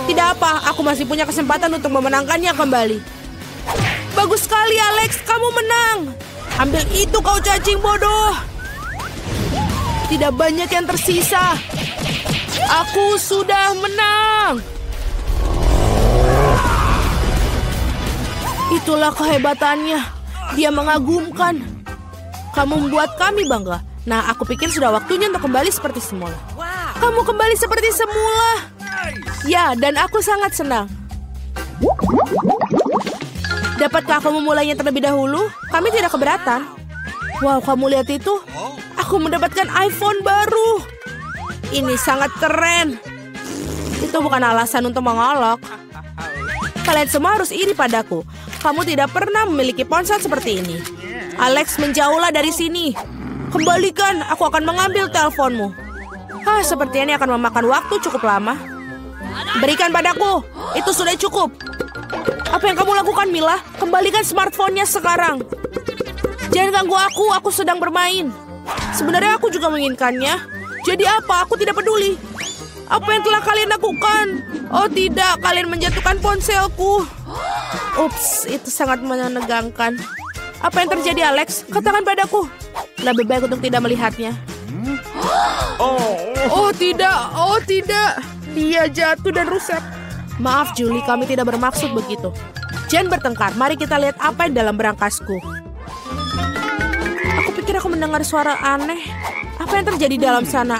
Tidak apa, aku masih punya kesempatan untuk memenangkannya kembali. Bagus sekali, Alex. Kamu menang. Ambil itu, kau cacing bodoh. Tidak banyak yang tersisa. Aku sudah menang. Itulah kehebatannya. Dia mengagumkan. Kamu membuat kami bangga. Nah, aku pikir sudah waktunya untuk kembali seperti semula. Kamu kembali seperti semula. Ya, dan aku sangat senang. Dapatkah aku memulainya terlebih dahulu? Kami tidak keberatan. Wow, kamu lihat itu? Aku mendapatkan iPhone baru. Ini sangat keren. Itu bukan alasan untuk mengolok. Kalian semua harus iri padaku. Kamu tidak pernah memiliki ponsel seperti ini. Alex, menjauhlah dari sini. Kembalikan, aku akan mengambil teleponmu. Seperti ini akan memakan waktu cukup lama. Berikan padaku, itu sudah cukup. Apa yang kamu lakukan, Mila? Kembalikan smartphone-nya sekarang. Jangan ganggu aku sedang bermain. Sebenarnya aku juga menginginkannya. Jadi apa? Aku tidak peduli. Apa yang telah kalian lakukan? Oh tidak, kalian menjatuhkan ponselku. Ups, itu sangat menegangkan. Apa yang terjadi, Alex? Katakan padaku. Lebih baik untuk tidak melihatnya. Oh tidak. Dia jatuh dan rusak. Maaf, Julie, kami tidak bermaksud begitu. Jangan bertengkar, mari kita lihat apa yang dalam berangkasku. Aku pikir aku mendengar suara aneh. Apa yang terjadi dalam sana?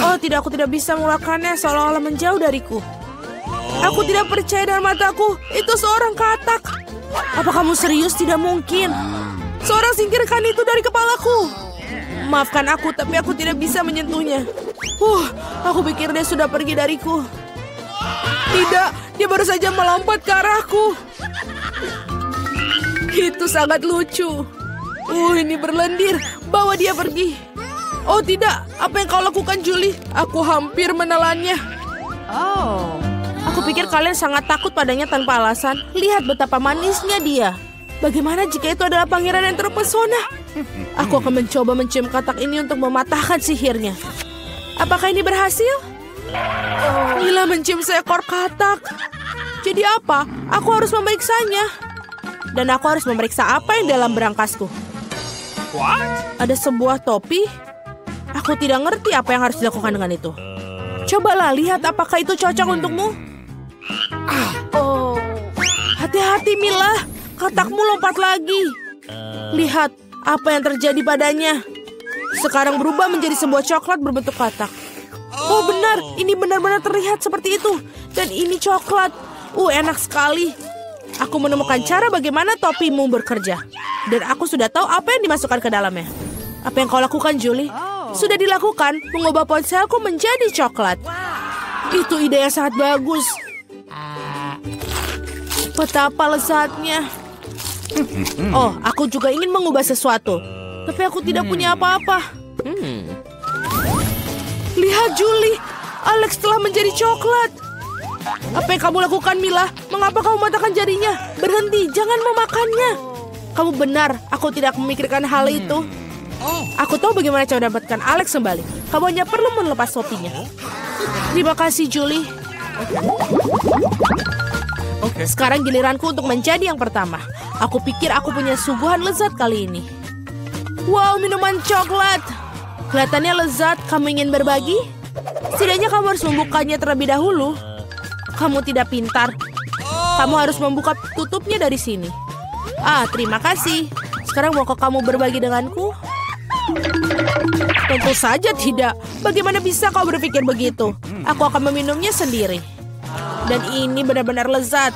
Oh tidak, aku tidak bisa melakukannya, seolah-olah menjauh dariku. Aku tidak percaya dengan mataku. Itu seorang katak. Apa kamu serius? Tidak mungkin. Seorang singkirkan itu dari kepalaku. Maafkan aku, tapi aku tidak bisa menyentuhnya. Aku pikir dia sudah pergi dariku. Tidak, dia baru saja melompat ke arahku. Itu sangat lucu. Ini berlendir. Bawa dia pergi. Oh tidak, apa yang kau lakukan, Julie? Aku hampir menelannya. Aku pikir kalian sangat takut padanya tanpa alasan. Lihat betapa manisnya dia. Bagaimana jika itu adalah pangeran yang terpesona? Aku akan mencoba mencium katak ini untuk mematahkan sihirnya. Apakah ini berhasil? Mila mencium seekor katak. Jadi apa? Aku harus memeriksanya. Dan aku harus memeriksa apa yang dalam berangkasku. Ada sebuah topi. Aku tidak ngerti apa yang harus dilakukan dengan itu. Cobalah lihat apakah itu cocok untukmu. Hati-hati, Mila. Katakmu lompat lagi. Lihat apa yang terjadi padanya. Sekarang berubah menjadi sebuah coklat berbentuk katak. Oh benar, ini benar-benar terlihat seperti itu. Dan ini coklat. Enak sekali. Aku menemukan cara bagaimana topimu bekerja. Dan aku sudah tahu apa yang dimasukkan ke dalamnya. Apa yang kau lakukan, Julie? Sudah dilakukan, mengubah ponselku menjadi coklat. Itu ide yang sangat bagus. Betapa lezatnya. Oh, aku juga ingin mengubah sesuatu. Tapi aku tidak punya apa-apa. Lihat, Julie. Alex telah menjadi coklat. Apa yang kamu lakukan, Mila? Mengapa kamu mematahkan jarinya? Berhenti, jangan memakannya. Kamu benar, aku tidak memikirkan hal itu. Aku tahu bagaimana cara mendapatkan Alex kembali. Kamu hanya perlu melepas topinya. Terima kasih, Julie. Sekarang giliranku untuk menjadi yang pertama. Aku pikir aku punya suguhan lezat kali ini. Wow, minuman coklat. Kelihatannya lezat. Kamu ingin berbagi? Setidaknya kamu harus membukanya terlebih dahulu. Kamu tidak pintar. Kamu harus membuka tutupnya dari sini. Terima kasih. Sekarang maukah kamu berbagi denganku? Tentu saja tidak. Bagaimana bisa kau berpikir begitu? Aku akan meminumnya sendiri. Dan ini benar-benar lezat.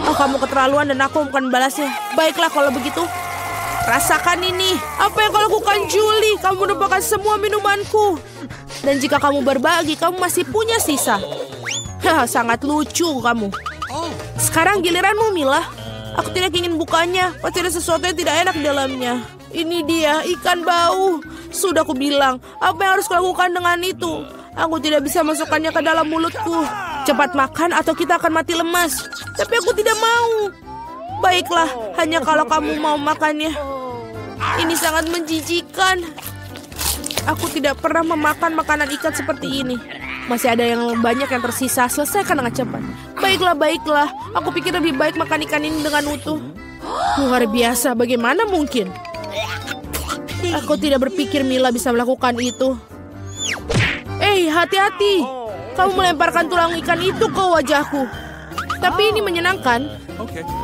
Kamu keterlaluan dan aku bukan balasnya. Baiklah kalau begitu. Rasakan ini. Apa yang kau lakukan, Julie? Kamu menumpahkan semua minumanku. Dan jika kamu berbagi, kamu masih punya sisa. Sangat lucu kamu. Sekarang giliranmu, Mila. Aku tidak ingin bukanya. Pasti ada sesuatu yang tidak enak di dalamnya. Ini dia, ikan bau. Sudah aku bilang, apa yang harus kulakukan dengan itu? Aku tidak bisa masukkannya ke dalam mulutku. Cepat makan atau kita akan mati lemas. Tapi aku tidak mau. Baiklah, hanya kalau kamu mau makannya. Ini sangat menjijikan. Aku tidak pernah memakan makanan ikan seperti ini. Masih ada yang banyak yang tersisa. Selesaikan dengan cepat. Baiklah. Aku pikir lebih baik makan ikan ini dengan utuh. Luar biasa, bagaimana mungkin? Aku tidak berpikir Mila bisa melakukan itu. Hati-hati. Kamu melemparkan tulang ikan itu ke wajahku. Tapi ini menyenangkan.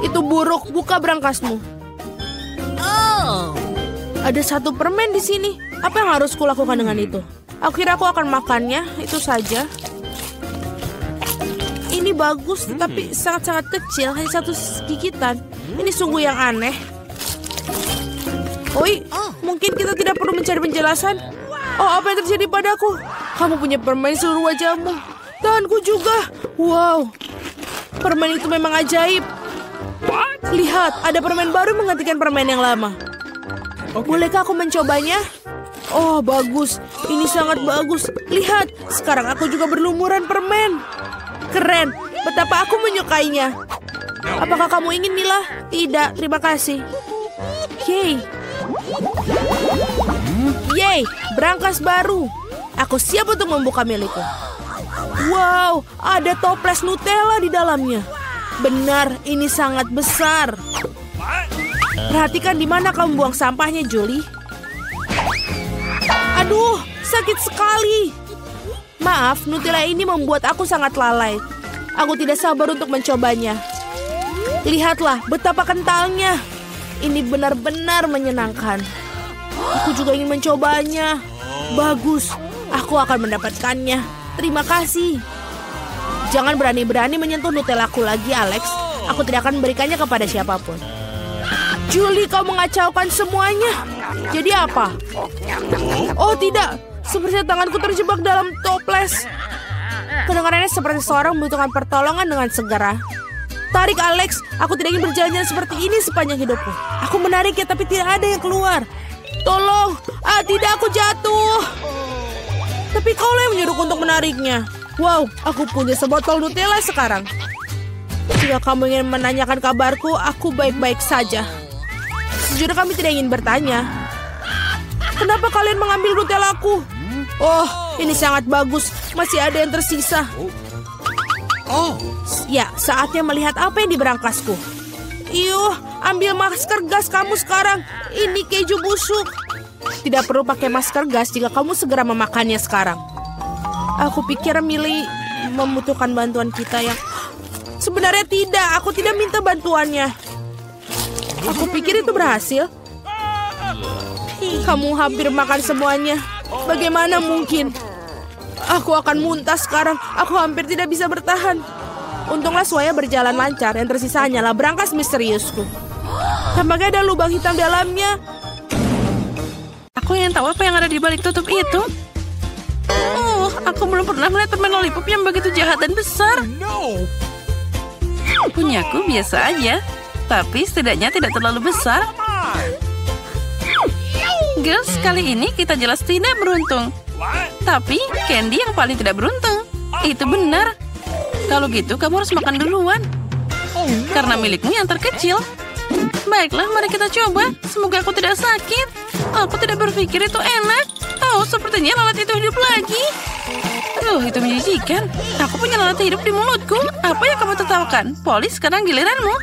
Itu buruk, buka berangkasmu. Ada satu permen di sini. Apa yang harus kulakukan dengan itu? Akhirnya aku akan makannya, itu saja. Ini bagus, tetapi sangat-sangat kecil, hanya satu gigitan. Ini sungguh yang aneh. Oi, mungkin kita tidak perlu mencari penjelasan. Oh, apa yang terjadi padaku? Kamu punya permen seluruh wajahmu. Tanganku juga. Wow, permen itu memang ajaib. Lihat, ada permen baru menggantikan permen yang lama. Bolehkah aku mencobanya? Oh, bagus. Ini sangat bagus. Lihat, sekarang aku juga berlumuran permen. Keren. Betapa aku menyukainya. Apakah kamu ingin, Mila? Tidak, terima kasih. Yeay. Yeay, berangkas baru. Aku siap untuk membuka milikku. Wow, ada toples Nutella di dalamnya. Benar, ini sangat besar. Perhatikan di mana kamu buang sampahnya, Julie. Aduh, sakit sekali. Maaf, Nutella ini membuat aku sangat lalai. Aku tidak sabar untuk mencobanya. Lihatlah betapa kentalnya. Ini benar-benar menyenangkan. Aku juga ingin mencobanya. Bagus, aku akan mendapatkannya. Terima kasih. Jangan berani-berani menyentuh Nutellaku lagi, Alex. Aku tidak akan memberikannya kepada siapapun. Julie, kau mengacaukan semuanya. Jadi apa? Oh tidak, sepertinya tanganku terjebak dalam toples. Kedengarannya seperti seorang membutuhkan pertolongan dengan segera. Tarik, Alex. Aku tidak ingin berjalan-jalan seperti ini sepanjang hidupku. Aku menariknya tapi tidak ada yang keluar. Tolong. Tidak, aku jatuh. Tapi kau yang menyuruhku untuk menariknya. Wow, aku punya sebotol Nutella sekarang. Jika kamu ingin menanyakan kabarku, aku baik-baik saja. Sejujurnya kami tidak ingin bertanya. Kenapa kalian mengambil Nutellaku? Oh, ini sangat bagus. Masih ada yang tersisa. Ya, saatnya melihat apa yang di berangkasku. Iyuh, ambil masker gas kamu sekarang. Ini keju busuk. Tidak perlu pakai masker gas jika kamu segera memakannya sekarang. Aku pikir Millie membutuhkan bantuan kita yang... Sebenarnya tidak, aku tidak minta bantuannya. Aku pikir itu berhasil. Kamu hampir makan semuanya. Bagaimana mungkin? Aku akan muntah sekarang. Aku hampir tidak bisa bertahan. Untunglah semuanya berjalan lancar. Yang tersisa hanyalah berangkas misteriusku. Tampaknya ada lubang hitam dalamnya. Aku ingin tahu apa yang ada di balik tutup itu. Oh, aku belum pernah melihat permen lollipop yang begitu jahat dan besar. Punyaku biasa aja, tapi setidaknya tidak terlalu besar. Girls, kali ini kita jelas tidak beruntung. Tapi Candy yang paling tidak beruntung. Itu benar. Kalau gitu kamu harus makan duluan. Karena milikmu yang terkecil. Baiklah, mari kita coba. Semoga aku tidak sakit. Aku tidak berpikir itu enak. Oh, sepertinya lalat itu hidup lagi. Itu menjijikan. Aku punya lalat hidup di mulutku. Apa yang kamu tertawakan? Polly, sekarang giliranmu.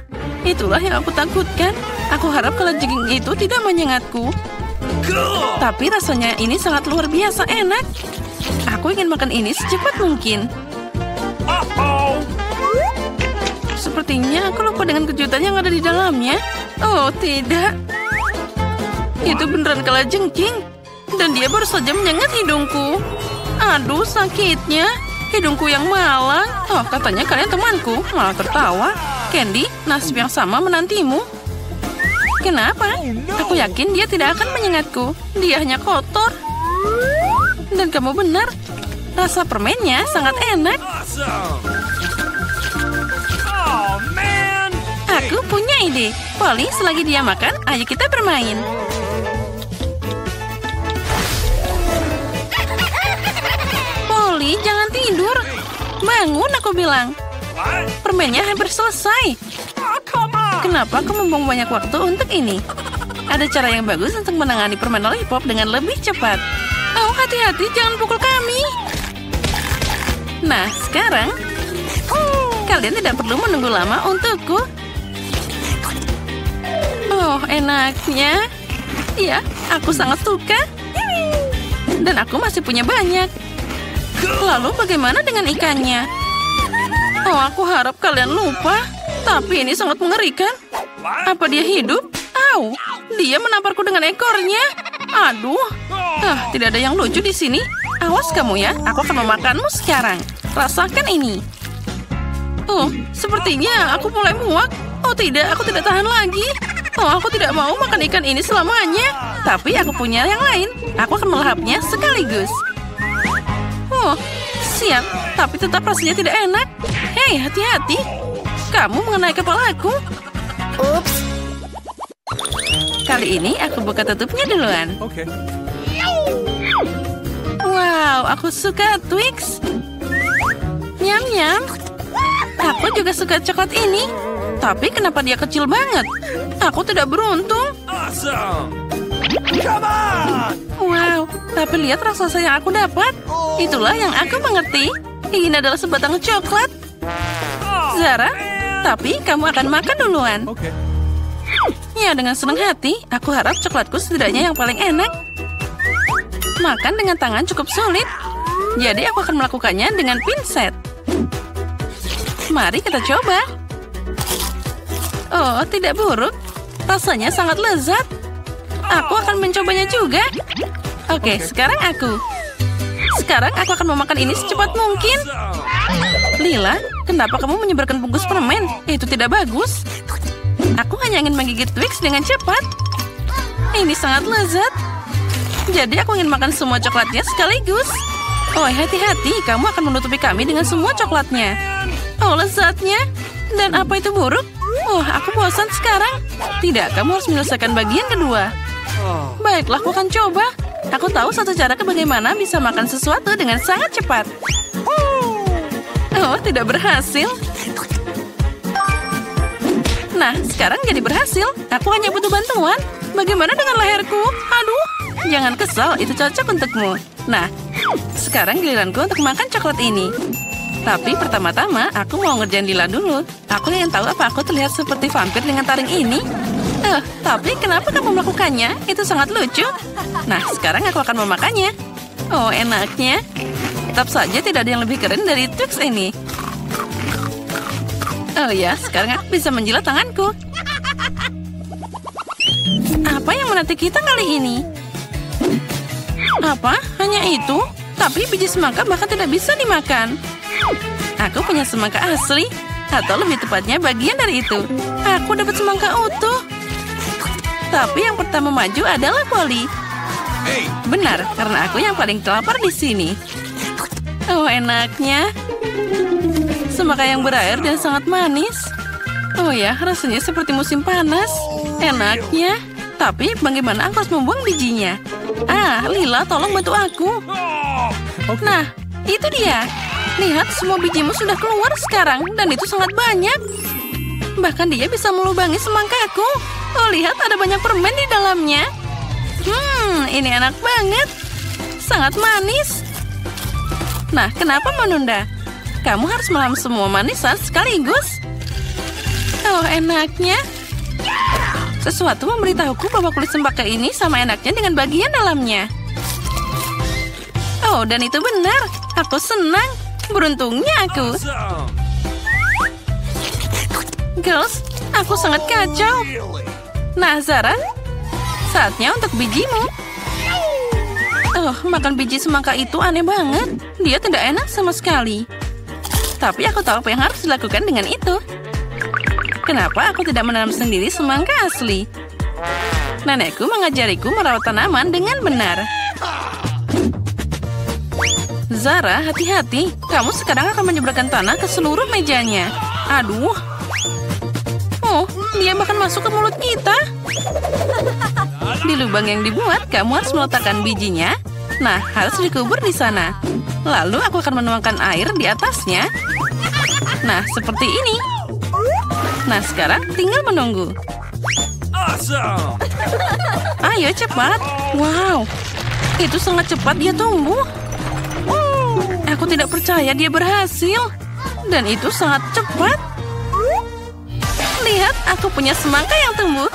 Itulah yang aku takutkan. Aku harap kalajengking itu tidak menyengatku. Tapi rasanya ini sangat luar biasa enak. Aku ingin makan ini secepat mungkin. Sepertinya aku lupa dengan kejutan yang ada di dalamnya. Oh, tidak. Itu beneran kalajengking. Dan dia baru saja menyengat hidungku. Aduh, sakitnya. Hidungku yang malang. Oh, katanya kalian temanku. Malah tertawa. Candy, nasib yang sama menantimu. Kenapa? Aku yakin dia tidak akan menyengatku. Dia hanya kotor. Dan kamu benar. Rasa permennya sangat enak. Aku punya ide. Polly, selagi dia makan, ayo kita bermain. Polly, jangan tidur. Bangun, aku bilang. Permennya hampir selesai. Kenapa kamu membuang banyak waktu untuk ini? Ada cara yang bagus untuk menangani permen lollipop dengan lebih cepat. Oh, hati-hati, jangan pukul kami. Nah, sekarang kalian tidak perlu menunggu lama untukku. Oh, enaknya. Ya, aku sangat suka. Dan aku masih punya banyak. Lalu bagaimana dengan ikannya? Oh, aku harap kalian lupa. Tapi ini sangat mengerikan. Apa dia hidup? Au, dia menamparku dengan ekornya. Aduh, tidak ada yang lucu di sini. Awas kamu ya, aku akan memakanmu sekarang. Rasakan ini. Sepertinya aku mulai muak. Oh tidak, aku tidak tahan lagi. Aku tidak mau makan ikan ini selamanya. Tapi aku punya yang lain. Aku akan melahapnya sekaligus. Siap. Tapi tetap rasanya tidak enak. Hei, hati-hati. Kamu mengenai kepalaku. Ups. Kali ini aku buka tutupnya duluan. Okay. Wow, aku suka Twix. Nyam-nyam. Aku juga suka coklat ini. Tapi kenapa dia kecil banget? Aku tidak beruntung. Awesome. Come on. Wow, tapi lihat raksasa yang aku dapat. Itulah yang aku mengerti. Ini adalah sebatang coklat. Zara, tapi kamu akan makan duluan. Okay. Ya, dengan senang hati, aku harap coklatku setidaknya yang paling enak. Makan dengan tangan cukup sulit. Jadi aku akan melakukannya dengan pinset. Mari kita coba. Oh, tidak buruk. Rasanya sangat lezat. Aku akan mencobanya juga. Oke, sekarang aku. Sekarang aku akan memakan ini secepat mungkin. Lila, kenapa kamu menyebarkan bungkus permen? Itu tidak bagus. Aku hanya ingin menggigit Twix dengan cepat. Ini sangat lezat. Jadi aku ingin makan semua coklatnya sekaligus. Oh, hati-hati, kamu akan menutupi kami dengan semua coklatnya. Oh, lezatnya. Dan apa itu buruk? Oh, aku bosan sekarang. Tidak, kamu harus menyelesaikan bagian kedua. Baiklah, aku akan coba. Aku tahu satu cara bagaimana bisa makan sesuatu dengan sangat cepat. Oh, tidak berhasil. Nah, sekarang jadi berhasil. Aku hanya butuh bantuan. Bagaimana dengan leherku? Aduh, jangan kesal, itu cocok untukmu. Nah, sekarang giliranku untuk makan coklat ini. Tapi pertama-tama, aku mau ngerjain Lila dulu. Aku ingin tahu apa aku terlihat seperti vampir dengan taring ini. Tapi kenapa kamu melakukannya? Itu sangat lucu. Nah, sekarang aku akan memakannya. Oh, enaknya. Tetap saja tidak ada yang lebih keren dari Twix ini. Oh ya, sekarang aku bisa menjilat tanganku. Apa yang menanti kita kali ini? Apa? Hanya itu? Tapi biji semangka bahkan tidak bisa dimakan. Aku punya semangka asli. Atau lebih tepatnya bagian dari itu. Aku dapat semangka utuh. Tapi yang pertama maju adalah Polly. Benar, karena aku yang paling lapar di sini. Oh, enaknya. Semangka yang berair dan sangat manis. Oh ya, rasanya seperti musim panas. Enaknya. Tapi bagaimana aku harus membuang bijinya? Lila, tolong bantu aku. Nah, itu dia. Lihat, semua bijimu sudah keluar sekarang. Dan itu sangat banyak. Bahkan dia bisa melubangi semangkaku. Oh, lihat, ada banyak permen di dalamnya. Ini enak banget. Sangat manis. Nah, kenapa menunda? Kamu harus melahap semua manisan sekaligus. Oh, enaknya. Sesuatu memberitahuku bahwa kulit semangka ini sama enaknya dengan bagian dalamnya. Oh, dan itu benar. Aku senang. Beruntungnya aku. Girls, aku sangat kacau. Nah, Zara, saatnya untuk bijimu. Oh, makan biji semangka itu aneh banget. Dia tidak enak sama sekali. Tapi aku tahu apa yang harus dilakukan dengan itu. Kenapa aku tidak menanam sendiri semangka asli? Nenekku mengajariku merawat tanaman dengan benar. Zara, hati-hati. Kamu sekarang akan menyebarkan tanah ke seluruh mejanya. Aduh. Oh, dia bahkan masuk ke mulut kita. Di lubang yang dibuat, kamu harus meletakkan bijinya. Nah, harus dikubur di sana. Lalu aku akan menuangkan air di atasnya. Nah, seperti ini. Nah, sekarang tinggal menunggu. Awesome. Ayo, cepat. Wow, itu sangat cepat dia tumbuh. Aku tidak percaya dia berhasil. Dan itu sangat cepat. Lihat, aku punya semangka yang tumbuh.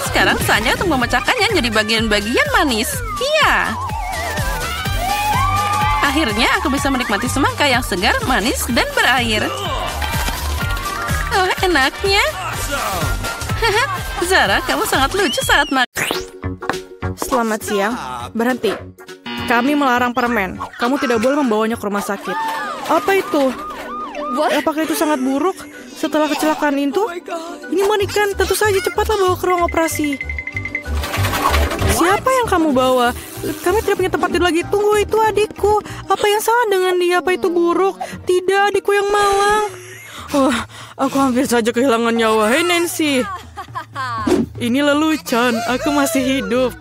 Sekarang saatnya untuk memecahkannya jadi bagian-bagian manis. Iya. Akhirnya aku bisa menikmati semangka yang segar, manis, dan berair. Oh, enaknya. Zara, kamu sangat lucu saat makan. Selamat siang. Berhenti. Kami melarang permen. Kamu tidak boleh membawanya ke rumah sakit. Apa itu? Apakah itu sangat buruk? Setelah kecelakaan itu, ini mengerikan. Tentu saja cepatlah bawa ke ruang operasi. Siapa yang kamu bawa? Kami tidak punya tempat tidur lagi. Tunggu, itu adikku. Apa yang salah dengan dia? Apa itu buruk? Tidak, adikku yang malang. Aku hampir saja kehilangan nyawa. Hei Nancy, ini lelucon. Aku masih hidup.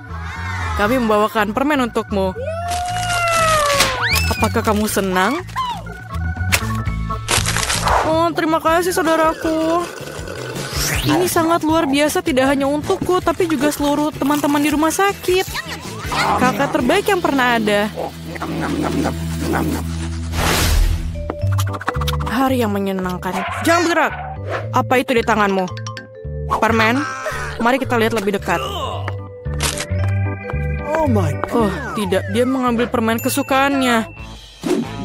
Kami membawakan permen untukmu. Apakah kamu senang? Oh, terima kasih saudaraku. Ini sangat luar biasa, tidak hanya untukku, tapi juga seluruh teman-teman di rumah sakit. Kakak terbaik yang pernah ada. Hari yang menyenangkan. Jangan bergerak. Apa itu di tanganmu? Permen? Mari kita lihat lebih dekat. Oh, tidak. Dia mengambil permen kesukaannya.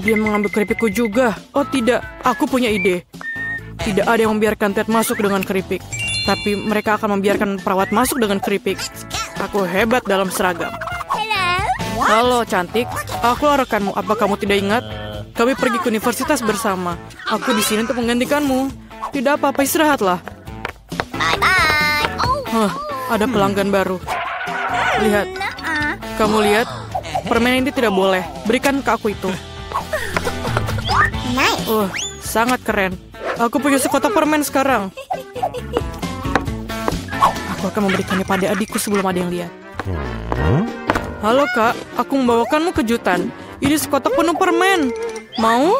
Dia mengambil keripikku juga. Oh, tidak. Aku punya ide. Tidak ada yang membiarkan Ted masuk dengan keripik. Tapi mereka akan membiarkan perawat masuk dengan keripik. Aku hebat dalam seragam. Halo, cantik. Aku rekanmu. Apa kamu tidak ingat? Kami pergi ke universitas bersama. Aku di sini untuk menggantikanmu. Tidak apa-apa, istirahatlah. Ada pelanggan baru. Lihat. Kamu lihat? Permen ini tidak boleh. Berikan ke aku itu. Sangat keren. Aku punya sekotak permen sekarang. Aku akan memberikannya pada adikku sebelum ada yang lihat. Halo kak, aku membawakanmu kejutan. Ini sekotak penuh permen. Mau?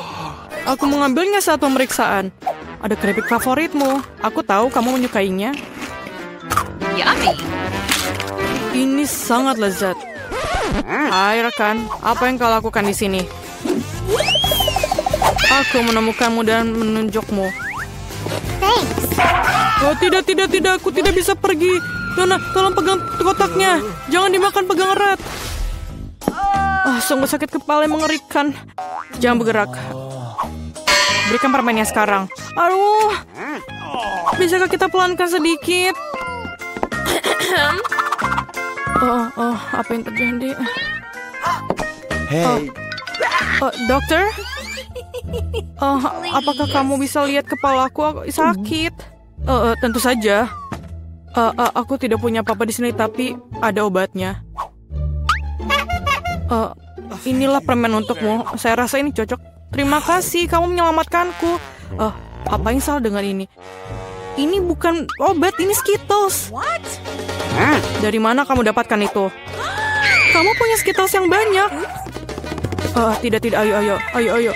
Aku mengambilnya saat pemeriksaan. Ada keripik favoritmu. Aku tahu kamu menyukainya. Yummy. Ini sangat lezat. Hai rekan, apa yang kau lakukan di sini? Aku menemukanmu dan menunjukmu. Oh tidak, aku tidak bisa pergi. Nona, tolong pegang kotaknya. Jangan dimakan, pegang erat. Sungguh sakit kepala yang mengerikan. Jangan bergerak. Berikan permennya sekarang. Aduh, bisakah kita pelankan sedikit? Apa yang terjadi? Hey. Dokter? Apakah kamu bisa lihat kepalaku? Aku sakit. Tentu saja. Aku tidak punya apa-apa di sini, tapi ada obatnya. Inilah permen untukmu. Saya rasa ini cocok. Terima kasih, kamu menyelamatkanku. Apa yang salah dengan ini? Ini bukan obat, ini Skittles. Dari mana kamu dapatkan itu? Kamu punya Skittles yang banyak. Tidak, ayo.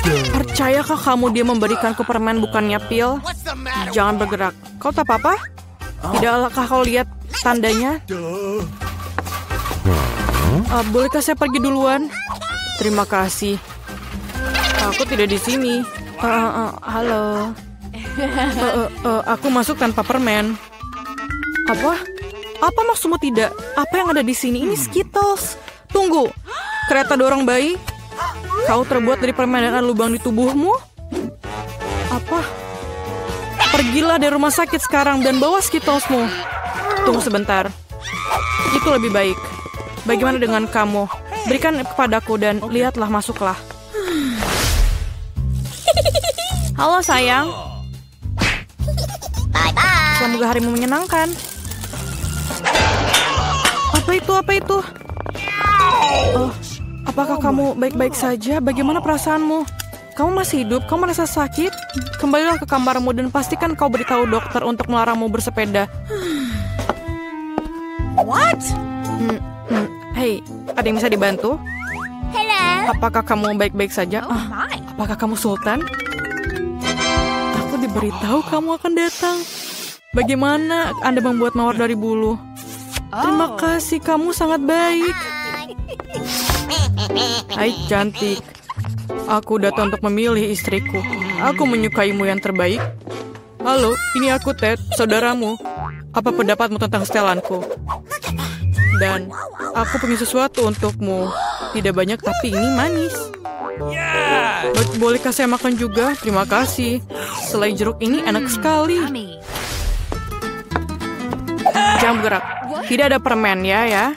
Percayakah kamu dia memberikanku permen bukannya pil? Jangan bergerak. Kau tak apa-apa? Tidakkah kau lihat tandanya? Bolehkah saya pergi duluan? Terima kasih. Aku tidak di sini. Halo. Aku masuk tanpa permen. Apa maksudmu tidak? Apa yang ada di sini? Ini Skittles. Tunggu. Kereta dorong bayi? Kau terbuat dari permen dan ada lubang di tubuhmu? Apa? Pergilah dari rumah sakit sekarang dan bawa Skittlesmu. Tunggu sebentar. Itu lebih baik. Bagaimana dengan kamu? Berikan kepadaku dan lihatlah, masuklah. Halo sayang. Semoga harimu menyenangkan. Apa itu? Apakah kamu baik-baik saja? Bagaimana perasaanmu? Kamu masih hidup? Kamu merasa sakit? Kembalilah ke kamarmu dan pastikan kau beritahu dokter untuk melarangmu bersepeda. What? Hei, ada yang bisa dibantu? Hello. Apakah kamu baik-baik saja? Oh my. Apakah kamu Sultan? Aku diberitahu kamu akan datang. Bagaimana Anda membuat mawar dari bulu? Terima kasih, kamu sangat baik. Hai cantik. Aku datang untuk memilih istriku. Aku menyukaimu yang terbaik. Halo, ini aku Ted, saudaramu. Apa pendapatmu tentang setelanku? Dan aku punya sesuatu untukmu. Tidak banyak, tapi ini manis. Bolehkah saya makan juga? Terima kasih. Selai jeruk ini enak sekali. Jangan bergerak. Tidak ada permen ya.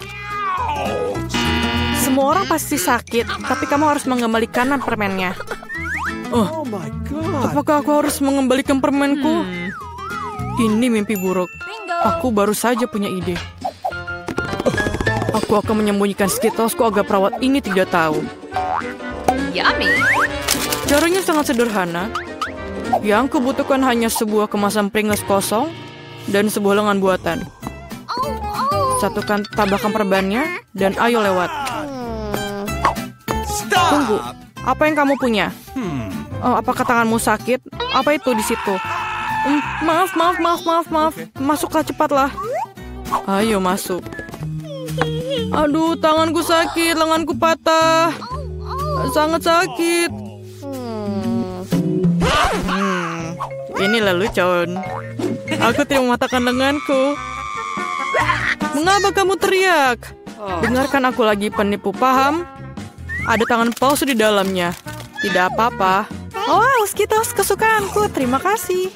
Semua orang pasti sakit, tapi kamu harus mengembalikan permennya. Oh my god. Apakah aku harus mengembalikan permenku? Ini mimpi buruk. Aku baru saja punya ide. Aku akan menyembunyikan Skittlesku agar perawat ini tidak tahu. Yummy. Caranya sangat sederhana. Yang kubutuhkan hanya sebuah kemasan Pringles kosong dan sebuah lengan buatan. Satukan tabakan perbannya dan ayo lewat. Tunggu, apa yang kamu punya? Apakah tanganmu sakit? Apa itu di situ? Maaf. Masuklah cepatlah. Ayo masuk. Aduh, tanganku sakit, lenganku patah. Sangat sakit. Ini lelucon. Aku tidak mematahkan lenganku. Mengapa kamu teriak? Dengarkan aku lagi, penipu, paham? Ada tangan palsu di dalamnya. Tidak apa-apa. Oh, Skittles kesukaanku. Terima kasih.